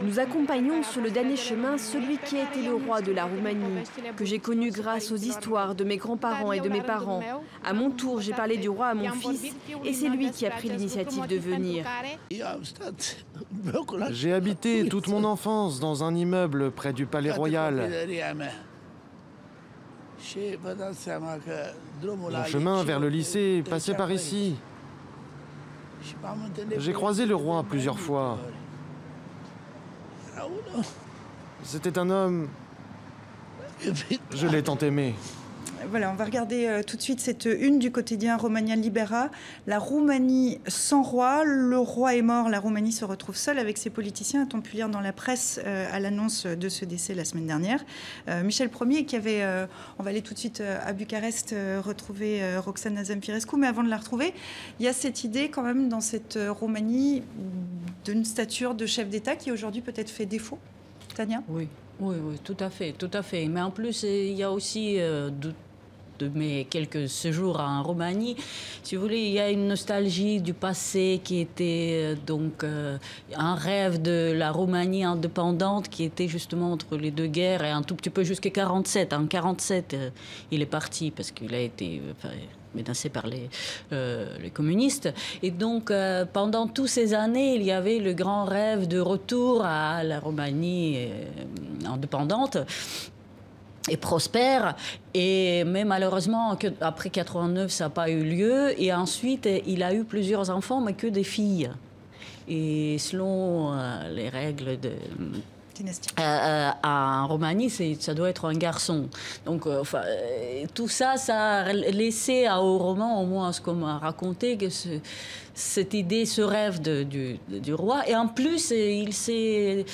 Nous accompagnons sur le dernier chemin celui qui a été le roi de la Roumanie, que j'ai connu grâce aux histoires de mes grands-parents et de mes parents. À mon tour, j'ai parlé du roi à mon fils et c'est lui qui a pris l'initiative de venir. J'ai habité toute mon enfance dans un immeuble près du Palais Royal. Mon chemin vers le lycée passait par ici. J'ai croisé le roi plusieurs fois. C'était un homme... Je l'ai tant aimé. Voilà, on va regarder tout de suite cette une du quotidien Romania Libera. La Roumanie sans roi, le roi est mort, la Roumanie se retrouve seule avec ses politiciens, a-t-on pu lire dans la presse à l'annonce de ce décès la semaine dernière. Michel Ier qui avait, on va aller tout de suite à Bucarest retrouver Roxana Zamfirescu, mais avant de la retrouver, il y a cette idée quand même dans cette Roumanie d'une stature de chef d'État qui aujourd'hui peut-être fait défaut. Tania ? Oui, tout à fait. Mais en plus, il y a aussi de mes quelques séjours en Roumanie, si vous voulez, il y a une nostalgie du passé qui était donc un rêve de la Roumanie indépendante qui était justement entre les deux guerres et un tout petit peu jusqu'à 1947. En 1947, il est parti parce qu'il a été... menacé par les communistes. Et donc, pendant toutes ces années, il y avait le grand rêve de retour à la Roumanie indépendante et prospère. Mais malheureusement, après 89, ça n'a pas eu lieu. Et ensuite, il a eu plusieurs enfants, mais que des filles. Et selon les règles de... en Roumanie, ça doit être un garçon. Donc, tout ça, ça a laissé au roman, au moins ce qu'on m'a raconté, que cette idée, ce rêve du roi. Et en plus, il s'est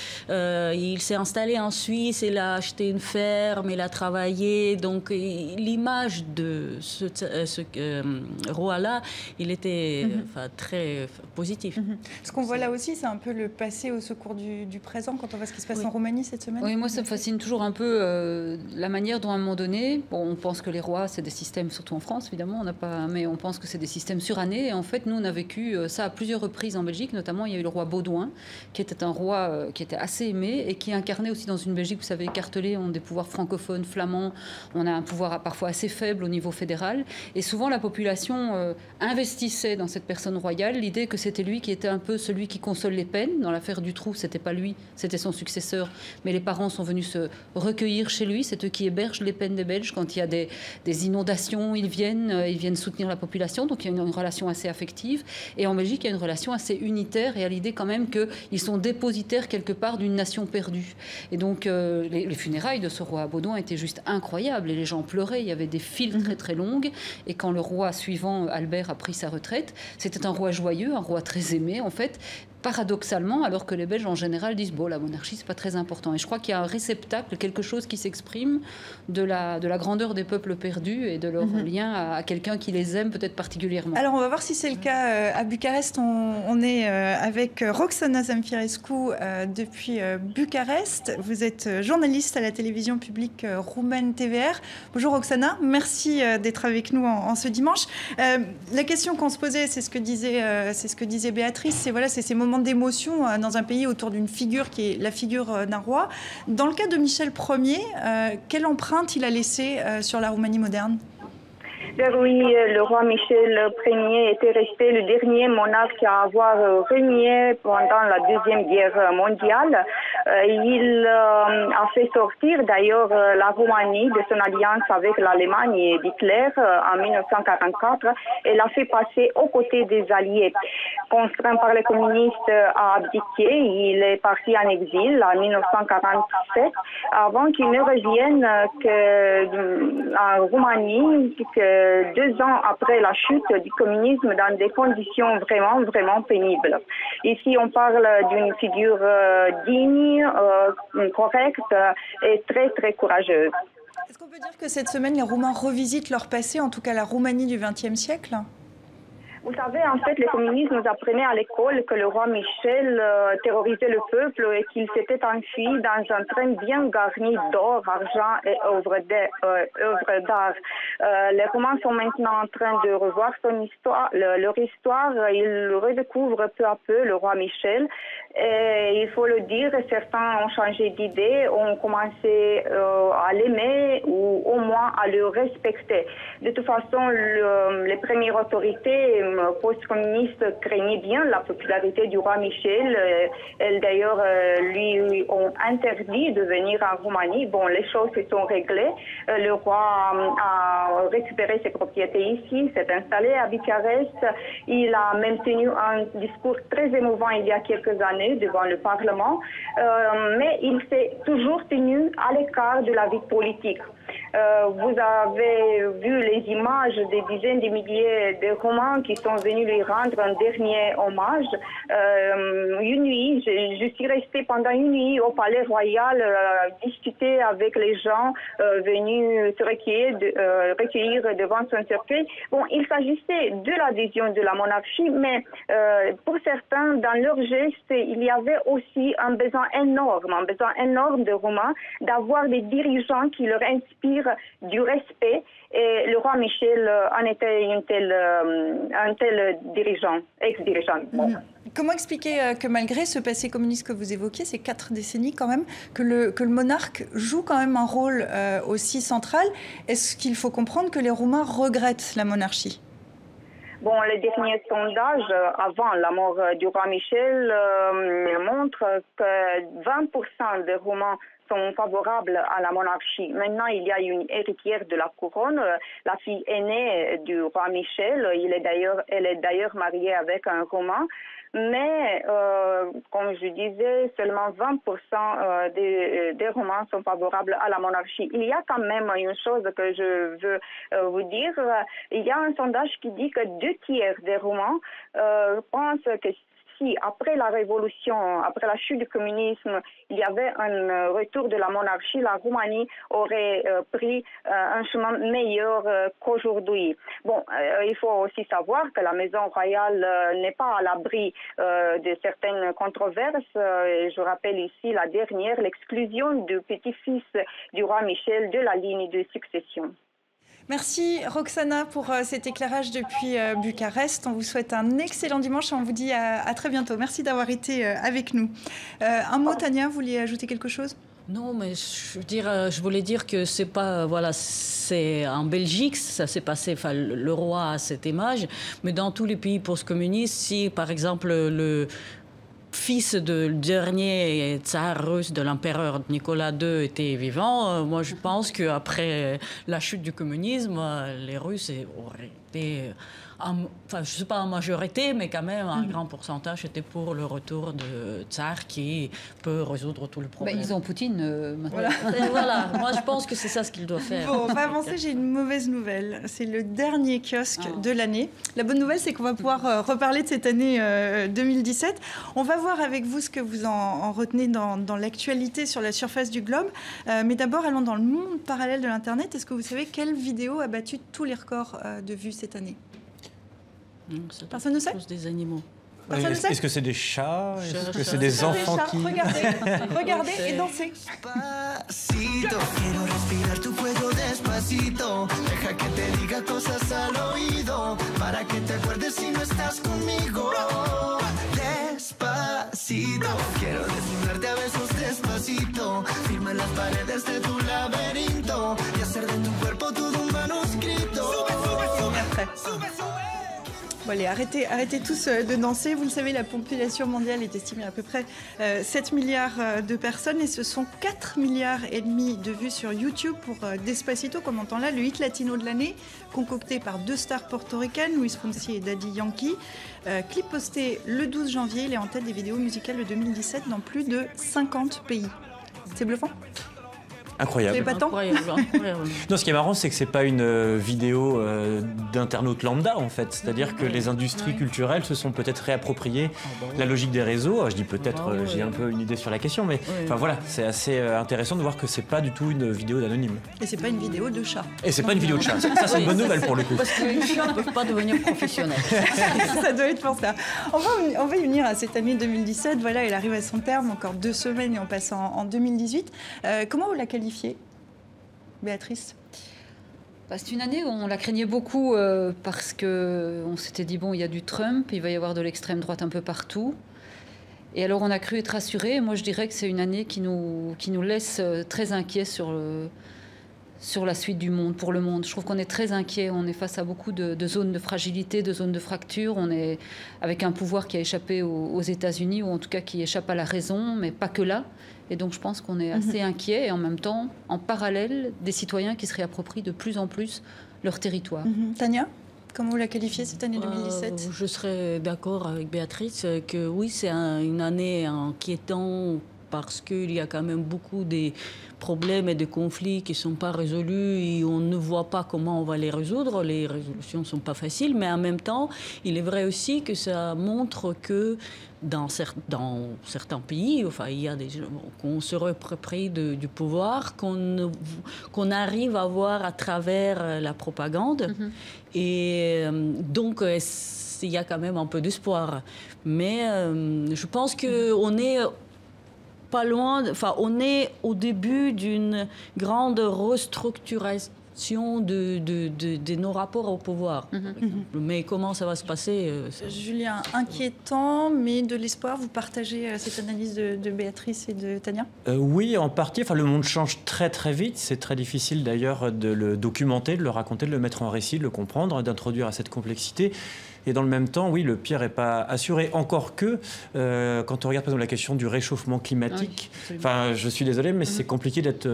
installé en Suisse, il a acheté une ferme, il a travaillé. Donc, l'image de ce roi-là, il était très positif. Ce qu'on voit là aussi, c'est un peu le passé au secours du présent quand on voit ce qui se passe passe en Roumanie cette semaine? Oui, moi ça me fascine toujours un peu la manière dont à un moment donné, on pense que les rois c'est des systèmes, surtout en France évidemment, mais on pense que c'est des systèmes surannés. Et en fait, nous on a vécu ça à plusieurs reprises en Belgique, notamment il y a eu le roi Baudouin, qui était un roi qui était assez aimé et qui incarnait aussi dans une Belgique, vous savez, écartelée, on a des pouvoirs francophones, flamands, on a un pouvoir parfois assez faible au niveau fédéral. Et souvent la population investissait dans cette personne royale l'idée que c'était lui qui était un peu celui qui console les peines. Dans l'affaire Dutroux, c'était pas lui, c'était son successeur, mais les parents sont venus se recueillir chez lui. C'est eux qui hébergent les peines des Belges. Quand il y a des inondations, ils viennent soutenir la population. Donc il y a une relation assez affective. Et en Belgique, il y a une relation assez unitaire et à l'idée quand même qu'ils sont dépositaires quelque part d'une nation perdue. Et donc les funérailles de ce roi Baudouin étaient juste incroyables et les gens pleuraient. Il y avait des files très très longues. Et quand le roi suivant, Albert, a pris sa retraite, c'était un roi joyeux, un roi très aimé en fait. Paradoxalement, alors que les Belges en général disent bon, la monarchie c'est pas très important. Et je crois qu'il y a un réceptacle, quelque chose qui s'exprime de la grandeur des peuples perdus et de leur lien à quelqu'un qui les aime peut-être particulièrement. Alors on va voir si c'est le cas à Bucarest. On est avec Roxana Zamfirescu depuis Bucarest. Vous êtes journaliste à la télévision publique roumaine TVR. Bonjour Roxana, merci d'être avec nous en ce dimanche. La question qu'on se posait, c'est ce que disait Béatrice, c'est ces moments d'émotion dans un pays autour d'une figure qui est la figure d'un roi. Dans le cas de Michel Ier, quelle empreinte il a laissée sur la Roumanie moderne ? Oui, le roi Michel Ier était resté le dernier monarque à avoir régné pendant la Deuxième Guerre mondiale. Il a fait sortir d'ailleurs la Roumanie de son alliance avec l'Allemagne et d'Hitler en 1944 et l'a fait passer aux côtés des Alliés. Contraint par les communistes à abdiquer, il est parti en exil en 1947 avant qu'il ne revienne en Roumanie 2 ans après la chute du communisme dans des conditions vraiment, vraiment pénibles. Ici, on parle d'une figure digne, correcte et très, très courageuse. Est-ce qu'on peut dire que cette semaine, les Roumains revisitent leur passé, en tout cas la Roumanie du XXe siècle ? Vous savez, en fait, les communistes nous apprenaient à l'école que le roi Michel terrorisait le peuple et qu'il s'était enfui dans un train bien garni d'or, argent et œuvres d'art. Les Roumains sont maintenant en train de revoir leur histoire. Ils redécouvrent peu à peu le roi Michel. Et il faut le dire, certains ont changé d'idée, ont commencé à l'aimer ou au moins à le respecter. De toute façon, les premières autorités post-communistes craignaient bien la popularité du roi Michel. Elles d'ailleurs lui ont interdit de venir en Roumanie. Bon, les choses se sont réglées. Le roi a récupéré ses propriétés ici, s'est installé à Bucarest. Il a même tenu un discours très émouvant il y a quelques années devant le Parlement, mais il s'est toujours tenu à l'écart de la vie politique. Vous avez vu les images des dizaines de milliers de Roumains qui sont venus lui rendre un dernier hommage. Une nuit, je suis restée pendant une nuit au Palais Royal, discuter avec les gens venus se recueillir devant son cercueil. Bon, il s'agissait de l'adhésion de la monarchie, mais pour certains, dans leur geste, il y avait aussi un besoin énorme de Roumains d'avoir des dirigeants qui leur inspirent du respect. Et le roi Michel en était un tel dirigeant, ex-dirigeant. Bon. Comment expliquer que malgré ce passé communiste que vous évoquiez, ces 4 décennies quand même, que le monarque joue quand même un rôle aussi central? Est-ce qu'il faut comprendre que les Roumains regrettent la monarchie? Bon, les derniers sondages avant la mort du roi Michel montrent que 20% des Roumains sont favorables à la monarchie. Maintenant, il y a une héritière de la couronne, la fille aînée du roi Michel. Elle est d'ailleurs mariée avec un Roumain. Mais, comme je disais, seulement 20% des Roumains sont favorables à la monarchie. Il y a quand même une chose que je veux vous dire. Il y a un sondage qui dit que 2 tiers des Roumains pensent que si après la révolution, après la chute du communisme, il y avait un retour de la monarchie, la Roumanie aurait pris un chemin meilleur qu'aujourd'hui. Bon, il faut aussi savoir que la Maison royale n'est pas à l'abri de certaines controverses. Je rappelle ici la dernière, l'exclusion du petit-fils du roi Michel de la ligne de succession. Merci Roxana pour cet éclairage depuis Bucarest. On vous souhaite un excellent dimanche et on vous dit à très bientôt. Merci d'avoir été avec nous. Un mot, Tania, vous vouliez ajouter quelque chose ? Non, mais je voulais dire que c'est pas, voilà, c'est en Belgique, ça s'est passé, enfin, le roi a cette image, mais dans tous les pays post-communistes, si par exemple le fils du dernier tsar russe de l'empereur Nicolas II était vivant, moi je pense qu'après la chute du communisme, les Russes auraient été, enfin je ne sais pas en majorité, mais quand même un grand pourcentage était pour le retour de tsar qui peut résoudre tout le problème. Ils ont Poutine maintenant. Voilà, moi je pense que c'est ça ce qu'il doit faire. Bon, on va avancer, j'ai une mauvaise nouvelle. C'est le dernier kiosque de l'année. La bonne nouvelle, c'est qu'on va pouvoir reparler de cette année 2017. On va voir avec vous ce que vous en retenez dans l'actualité sur la surface du globe. Mais d'abord, allons dans le monde parallèle de l'Internet. Est-ce que vous savez quelle vidéo a battu tous les records de vues cette année? Personne ne sait? Des animaux. Est-ce que c'est des chats? Est-ce que c'est des enfants qui... Regardez et dansez. Bon, allez, arrêtez tous de danser. Vous le savez, la population mondiale est estimée à peu près 7 milliards de personnes et ce sont 4,5 milliards de vues sur YouTube pour Despacito, comme on entend là, le hit latino de l'année, concocté par 2 stars portoricaines, Luis Fonsi et Daddy Yankee. Clip posté le 12 janvier, il est en tête des vidéos musicales de 2017 dans plus de 50 pays. C'est bluffant. Incroyable. Incroyable. Non, ce qui est marrant, c'est que c'est pas une vidéo d'internaute lambda, en fait. C'est-à-dire que les industries culturelles se sont peut-être réappropriées la logique des réseaux. Je dis peut-être, j'ai un peu une idée sur la question, mais enfin voilà, c'est assez intéressant de voir que c'est pas du tout une vidéo d'anonyme. Et c'est pas une vidéo de chat. Et c'est pas une vidéo de chat. Ça, c'est une bonne nouvelle pour le coup. Parce que les chats ne peuvent pas devenir professionnels. Ça doit être pour ça. On va y venir à cette année 2017. Voilà, elle arrive à son terme, encore 2 semaines et on passe en 2018. Comment vous la qualifiez, Béatrice? C'est une année où on la craignait beaucoup parce qu'on s'était dit, bon, il y a du Trump, il va y avoir de l'extrême droite un peu partout. Et alors on a cru être rassurés. Moi, je dirais que c'est une année qui nous laisse très inquiets sur la suite du monde, pour le monde. Je trouve qu'on est très inquiets. On est face à beaucoup de zones de fragilité, de zones de fracture. On est avec un pouvoir qui a échappé aux États-Unis, ou en tout cas qui échappe à la raison, mais pas que là. Et donc je pense qu'on est assez inquiets et en même temps, en parallèle, des citoyens qui se réapproprient de plus en plus leur territoire. Tania, comment vous la qualifiez cette année 2017? Je serais d'accord avec Béatrice que oui, c'est une année inquiétante parce qu'il y a quand même beaucoup de problèmes et de conflits qui ne sont pas résolus et on ne voit pas comment on va les résoudre. Les résolutions ne sont pas faciles, mais en même temps, il est vrai aussi que ça montre que dans certains pays, enfin, il y a des gens qu'on se réapproprie du pouvoir, qu'on arrive à voir à travers la propagande. Et donc, il y a quand même un peu d'espoir. Mais je pense qu'on est pas loin, enfin, on est au début d'une grande restructuration de nos rapports au pouvoir. Mais comment ça va se passer Julien, inquiétant, mais de l'espoir. Vous partagez cette analyse de Béatrice et de Tania? Oui, en partie. Enfin, le monde change très très vite. C'est très difficile d'ailleurs de le documenter, de le raconter, de le mettre en récit, de le comprendre, d'introduire à cette complexité. Et dans le même temps, oui, le pire n'est pas assuré. Encore que, quand on regarde par exemple la question du réchauffement climatique, enfin, je suis désolé, mais c'est compliqué d'être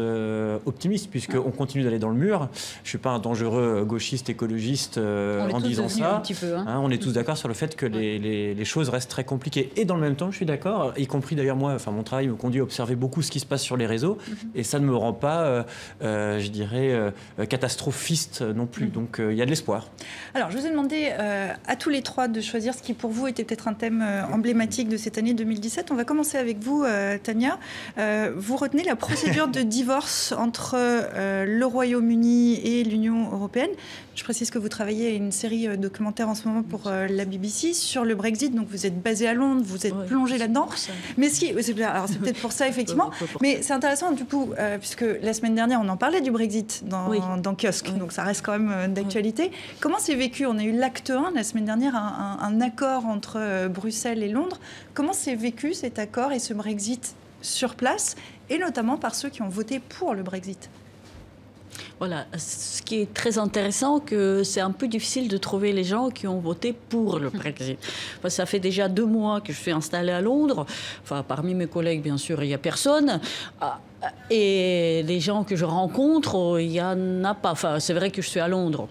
optimiste, puisqu'on continue d'aller dans le mur. Je ne suis pas un dangereux gauchiste écologiste en disant ça. Un petit peu, on est tous d'accord sur le fait que les choses restent très compliquées. Et dans le même temps, je suis d'accord, y compris d'ailleurs moi, enfin, mon travail me conduit à observer beaucoup ce qui se passe sur les réseaux, et ça ne me rend pas, je dirais, catastrophiste non plus. Donc il y a de l'espoir. Alors, je vous ai demandé à tous les trois de choisir ce qui pour vous était peut-être un thème emblématique de cette année 2017. On va commencer avec vous, Tania. Vous retenez la procédure de divorce entre le Royaume-Uni et l'Union européenne. Je précise que vous travaillez à une série documentaire en ce moment pour la BBC sur le Brexit. Donc vous êtes basé à Londres, vous êtes plongé là-dedans. Mais c'est peut-être pour ça, effectivement. Mais c'est intéressant, du coup, puisque la semaine dernière, on en parlait du Brexit dans Kiosque. Donc ça reste quand même d'actualité. Comment c'est vécu? On a eu l'acte 1 la semaine dernière, un accord entre Bruxelles et Londres. Comment c'est vécu cet accord et ce Brexit sur place, et notamment par ceux qui ont voté pour le Brexit? Voilà, ce qui est très intéressant, que c'est un peu difficile de trouver les gens qui ont voté pour le Brexit. Parce que ça fait déjà 2 mois que je suis installée à Londres. Enfin, parmi mes collègues, bien sûr, il n'y a personne. Et les gens que je rencontre, il n'y en a pas. Enfin, c'est vrai que je suis à Londres.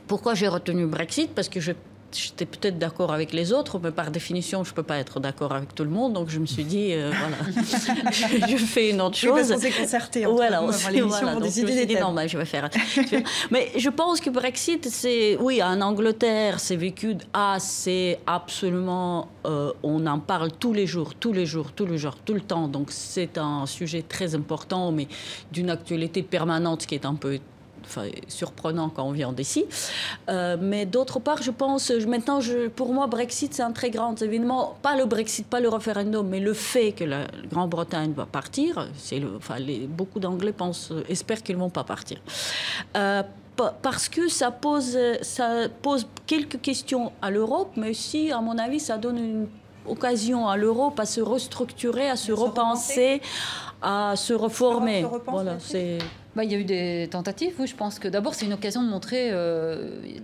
Pourquoi j'ai retenu le Brexit? Parce que j'étais peut-être d'accord avec les autres, mais par définition, je ne peux pas être d'accord avec tout le monde. Donc, je me suis dit, voilà, je fais une autre chose. Oui, parce qu'on s'est concerté. Voilà, donc je me suis dit, non, je vais faire. Mais je pense que Brexit, oui, en Angleterre, c'est vécu, c'est absolument, on en parle tous les jours, tout le temps. Donc, c'est un sujet très important, mais d'une actualité permanente, ce qui est un peu surprenant quand on vient d'ici. Mais d'autre part, je pense, maintenant, pour moi, Brexit, c'est un très grand événement. Pas le Brexit, pas le référendum, mais le fait que la Grande-Bretagne va partir. Beaucoup d'Anglais espèrent qu'ils ne vont pas partir. Parce que ça pose quelques questions à l'Europe, mais aussi, à mon avis, ça donne une occasion à l'Europe à se restructurer, à se repenser, à se reformer. Voilà, c'est... Il y a eu des tentatives, oui. Je pense que d'abord, c'est une occasion de montrer...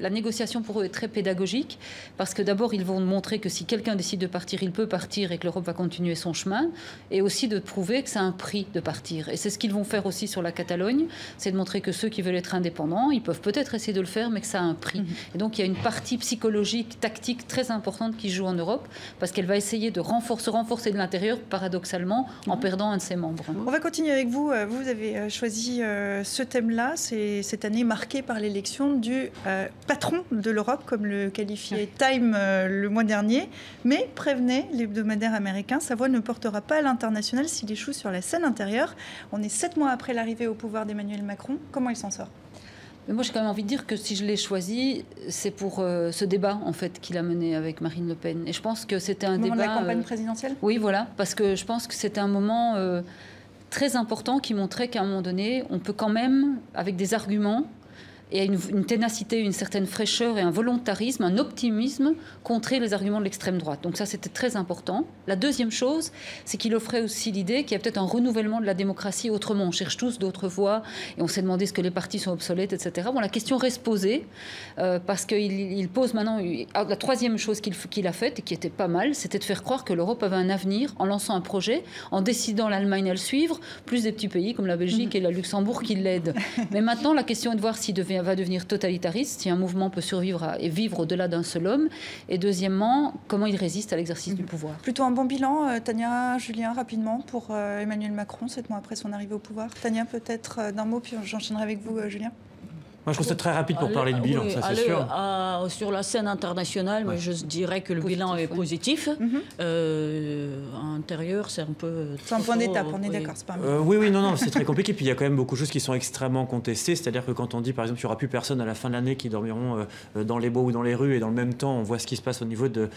la négociation pour eux est très pédagogique, parce que d'abord, ils vont montrer que si quelqu'un décide de partir, il peut partir et que l'Europe va continuer son chemin, et aussi de prouver que c'est un prix de partir. Et c'est ce qu'ils vont faire aussi sur la Catalogne, c'est de montrer que ceux qui veulent être indépendants, ils peuvent peut-être essayer de le faire, mais que ça a un prix. Et donc, il y a une partie psychologique, tactique très importante qui joue en Europe, parce qu'elle va essayer de se renforcer de l'intérieur, paradoxalement, en perdant un de ses membres. On va continuer avec vous. Vous avez choisi ce thème-là. C'est cette année marquée par l'élection du patron de l'Europe, comme le qualifiait Time le mois dernier. Mais prévenez l'hebdomadaire américain, sa voix ne portera pas à l'international s'il échoue sur la scène intérieure. On est 7 mois après l'arrivée au pouvoir d'Emmanuel Macron. Comment il s'en sort? Mais moi, j'ai quand même envie de dire que si je l'ai choisi, c'est pour ce débat, en fait, qu'il a mené avec Marine Le Pen. Et je pense que c'était un débat... Au moment de la campagne présidentielle? Oui, voilà, parce que je pense que c'était un moment très important qui montrait qu'à un moment donné, on peut quand même, avec des arguments, et une ténacité, une certaine fraîcheur et un volontarisme, un optimisme, contrer les arguments de l'extrême droite. Donc ça, c'était très important. La deuxième chose, c'est qu'il offrait aussi l'idée qu'il y a peut-être un renouvellement de la démocratie autrement. On cherche tous d'autres voies et on s'est demandé est-ce que les partis sont obsolètes, etc. Bon, la question reste posée parce qu'il pose maintenant... La troisième chose qu'il a faite et qui était pas mal, c'était de faire croire que l'Europe avait un avenir en lançant un projet, en décidant l'Allemagne à le suivre, plus des petits pays comme la Belgique et le Luxembourg qui l'aident. Mais maintenant, la question est de voir s'il va devenir totalitariste, si un mouvement peut survivre et vivre au-delà d'un seul homme. Et deuxièmement, comment il résiste à l'exercice du pouvoir. Plutôt un bon bilan, Tania, Julien, rapidement, pour Emmanuel Macron, 7 mois après son arrivée au pouvoir. Tania, peut-être d'un mot, puis j'enchaînerai avec vous, Julien. Moi, je trouve ça très rapide pour parler de bilan, ça c'est sûr. Sur la scène internationale, mais je dirais que le bilan est positif. À l'intérieur, c'est un peu... C'est un point d'étape, on est d'accord, c'est pas un oui, non, c'est très compliqué. Puis il y a quand même beaucoup de choses qui sont extrêmement contestées. C'est-à-dire que quand on dit, par exemple, qu'il n'y aura plus personne à la fin de l'année qui dormiront dans les bois ou dans les rues, et dans le même temps, on voit ce qui se passe au niveau du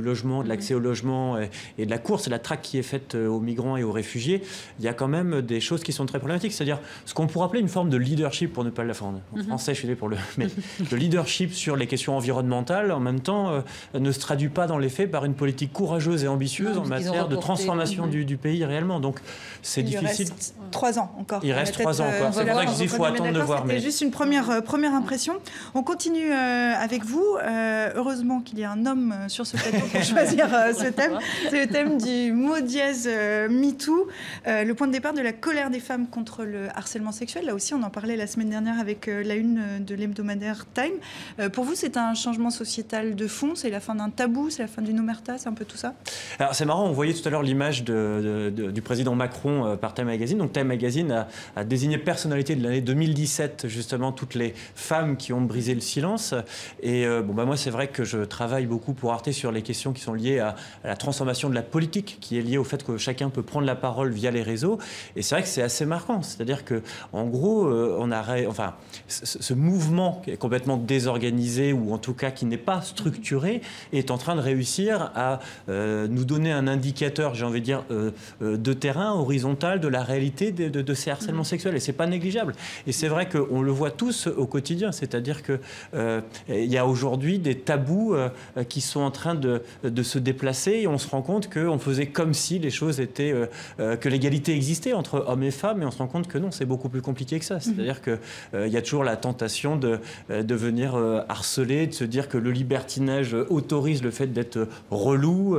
logement, de l'accès au logement et de la course et la traque qui est faite aux migrants et aux réfugiés, il y a quand même des choses qui sont très problématiques. C'est-à-dire ce qu'on pourrait appeler une forme de leadership, pour ne pas en français, je suis désolé mais le leadership sur les questions environnementales, en même temps, ne se traduit pas dans les faits par une politique courageuse et ambitieuse en matière de transformation du pays réellement. Donc, c'est difficile. Il reste 3 ans encore. Il reste 3 ans encore. C'est pour ça que je dis qu'il faut attendre de voir. C'était juste une première impression. On continue avec vous. Heureusement qu'il y a un homme sur ce plateau pour choisir ce thème. C'est le thème du mot dièse MeToo, le point de départ de la colère des femmes contre le harcèlement sexuel. Là aussi, on en parlait la semaine dernière dernière avec la une de l'hebdomadaire Time. Pour vous, c'est un changement sociétal de fond? C'est la fin d'un tabou? C'est la fin d'une omerta? C'est un peu tout ça? Alors c'est marrant, on voyait tout à l'heure l'image du président Macron par Time Magazine. Donc Time Magazine a désigné personnalité de l'année 2017, justement, toutes les femmes qui ont brisé le silence. Et moi, c'est vrai que je travaille beaucoup pour Arte sur les questions qui sont liées à la transformation de la politique, qui est liée au fait que chacun peut prendre la parole via les réseaux. Et c'est vrai que c'est assez marquant. C'est-à-dire que, en gros, ce mouvement qui est complètement désorganisé, ou en tout cas qui n'est pas structuré, est en train de réussir à nous donner un indicateur, j'ai envie de dire, de terrain horizontal de la réalité de ces harcèlements sexuels. Et c'est pas négligeable. Et c'est vrai qu'on le voit tous au quotidien. C'est-à-dire que il y a aujourd'hui des tabous qui sont en train de se déplacer, et on se rend compte qu'on faisait comme si les choses étaient... que l'égalité existait entre hommes et femmes, et on se rend compte que non, c'est beaucoup plus compliqué que ça. C'est-à-dire qu'il y a toujours la tentation de venir harceler, de se dire que le libertinage autorise le fait d'être relou.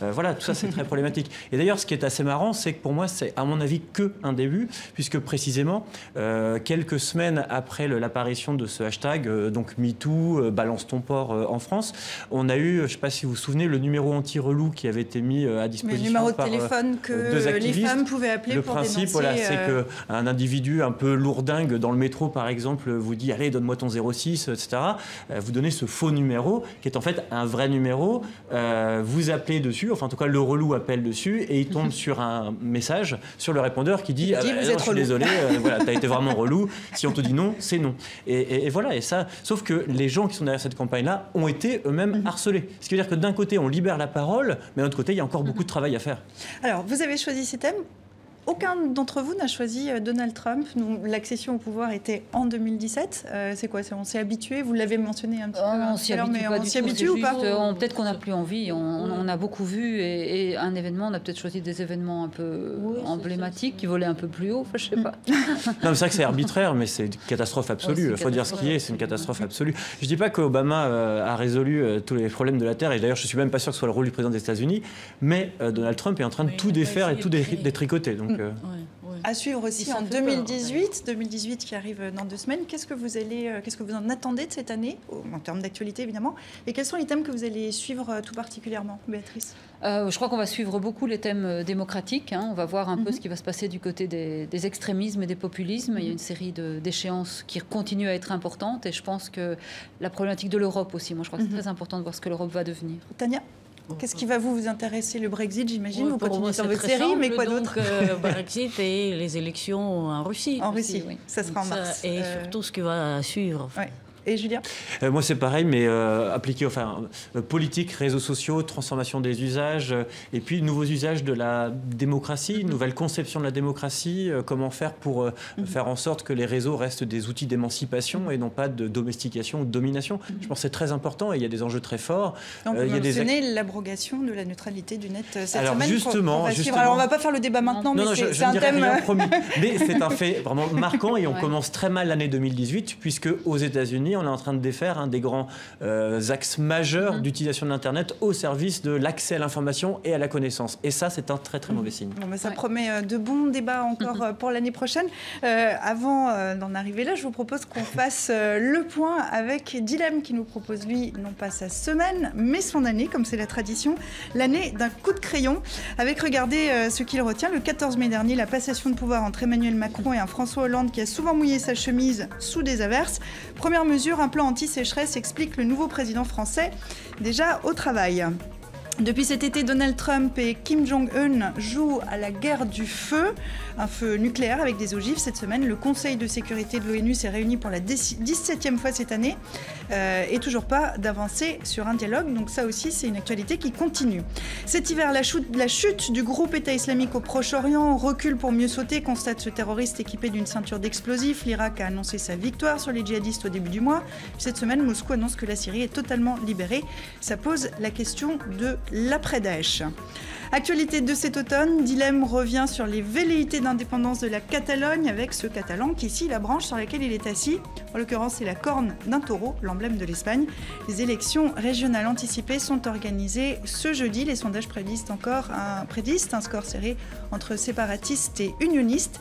Voilà, tout ça, c'est très problématique. Et d'ailleurs, ce qui est assez marrant, c'est que pour moi, c'est à mon avis qu'un début, puisque précisément, quelques semaines après l'apparition de ce hashtag, donc MeToo, balance ton porc en France, on a eu, je ne sais pas si vous vous souvenez, le numéro anti-relou qui avait été mis à disposition le numéro de par téléphone que les femmes pouvaient appeler le pour principe, dénoncer. voilà, c'est qu'un individu un peu lourdingue dans le métro, par exemple, vous dit « Allez, donne-moi ton 06 », etc. Vous donnez ce faux numéro, qui est en fait un vrai numéro. Vous appelez dessus, enfin en tout cas le relou appelle dessus, et il tombe sur un message sur le répondeur qui dit « je suis désolé, voilà, t'as été vraiment relou, si on te dit non, c'est non ». Et voilà, et ça, sauf que les gens qui sont derrière cette campagne-là ont été eux-mêmes harcelés. Ce qui veut dire que d'un côté, on libère la parole, mais de l'autre côté, il y a encore beaucoup de travail à faire. Alors, vous avez choisi ces thèmes. Aucun d'entre vous n'a choisi Donald Trump. L'accession au pouvoir était en 2017. C'est quoi? On s'est habitué? Vous l'avez mentionné un petit peu. On s'y habitue pas du tout. On s'y habitue ou pas? Peut-être qu'on n'a plus envie. On a beaucoup vu, et un événement, on a peut-être choisi des événements un peu emblématiques qui volaient un peu plus haut. Enfin, je sais pas. Non, mais c'est vrai que c'est arbitraire, mais c'est une catastrophe absolue. Il faut dire ce qui est. C'est une catastrophe absolue. Je dis pas qu'Obama a résolu tous les problèmes de la Terre. Et d'ailleurs, je suis même pas sûr que ce soit le rôle du président des États-Unis. Mais Donald Trump est en train de tout défaire et tout détricoter. Donc. À suivre aussi en 2018 qui arrive dans 2 semaines. Qu'est-ce que vous en attendez de cette année, en termes d'actualité évidemment, et quels sont les thèmes que vous allez suivre tout particulièrement, Béatrice? Je crois qu'on va suivre beaucoup les thèmes démocratiques. On va voir un peu ce qui va se passer du côté des extrémismes et des populismes. Il y a une série d'échéances qui continuent à être importantes, et je pense que la problématique de l'Europe aussi, moi je crois que c'est très important de voir ce que l'Europe va devenir. Tania? Qu'est-ce qui va vous intéresser? Le Brexit, j'imagine. Vous continuez sur votre série, mais quoi d'autre? Brexit et les élections en Russie. En Russie, oui. Ça sera en mars. Et surtout ce qui va suivre. Ouais. Et Julien? Moi, c'est pareil, mais appliqué, politique, réseaux sociaux, transformation des usages, et puis nouveaux usages de la démocratie, nouvelle conception de la démocratie, comment faire pour faire en sorte que les réseaux restent des outils d'émancipation et non pas de domestication ou de domination. Je pense que c'est très important, et il y a des enjeux très forts. On peut mentionner l'abrogation de la neutralité du net cette semaine. Justement, Alors, on ne va pas faire le débat maintenant, mais c'est un thème... Rien, promis. Mais c'est un fait vraiment marquant, et on commence très mal l'année 2018, puisque aux États-Unis, on est en train de défaire un des grands axes majeurs d'utilisation de l'Internet au service de l'accès à l'information et à la connaissance. Et ça, c'est un très très mauvais signe. Bon, ça promet de bons débats encore pour l'année prochaine. Avant d'en arriver là, je vous propose qu'on fasse le point avec Dilemme, qui nous propose, lui, non pas sa semaine, mais son année, comme c'est la tradition, l'année d'un coup de crayon. Avec, regardez ce qu'il retient, le 14 mai dernier, la passation de pouvoir entre Emmanuel Macron et un François Hollande qui a souvent mouillé sa chemise sous des averses. Première mesure, un plan anti-sécheresse, explique le nouveau président français, déjà au travail. Depuis cet été, Donald Trump et Kim Jong-un jouent à la guerre du feu, un feu nucléaire avec des ogives. Cette semaine, le Conseil de sécurité de l'ONU s'est réuni pour la 17e fois cette année et toujours pas d'avancée sur un dialogue. Donc ça aussi, c'est une actualité qui continue. Cet hiver, la chute du groupe État islamique au Proche-Orient, recule pour mieux sauter, constate ce terroriste équipé d'une ceinture d'explosifs. L'Irak a annoncé sa victoire sur les djihadistes au début du mois. Cette semaine, Moscou annonce que la Syrie est totalement libérée. Ça pose la question de l'après-Daesh. Actualité de cet automne, Dilemme revient sur les velléités d'indépendance de la Catalogne avec ce Catalan qui scie la branche sur laquelle il est assis. En l'occurrence, c'est la corne d'un taureau, l'emblème de l'Espagne. Les élections régionales anticipées sont organisées ce jeudi. Les sondages prédisent un score serré entre séparatistes et unionistes.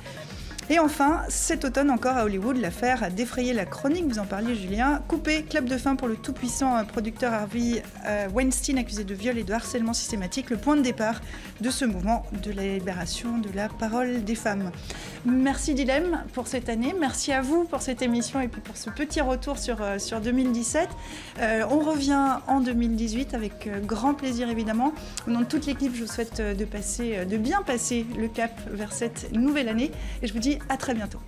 Et enfin, cet automne encore à Hollywood, l'affaire a défrayé la chronique, vous en parliez Julien. Coupé, clap de fin pour le tout-puissant producteur Harvey Weinstein, accusé de viol et de harcèlement systématique, le point de départ de ce mouvement de la libération de la parole des femmes. Merci Dilem pour cette année, merci à vous pour cette émission et puis pour ce petit retour sur 2017. On revient en 2018 avec grand plaisir évidemment. Au nom de toute l'équipe, je vous souhaite de bien passer le cap vers cette nouvelle année et je vous dis à très bientôt.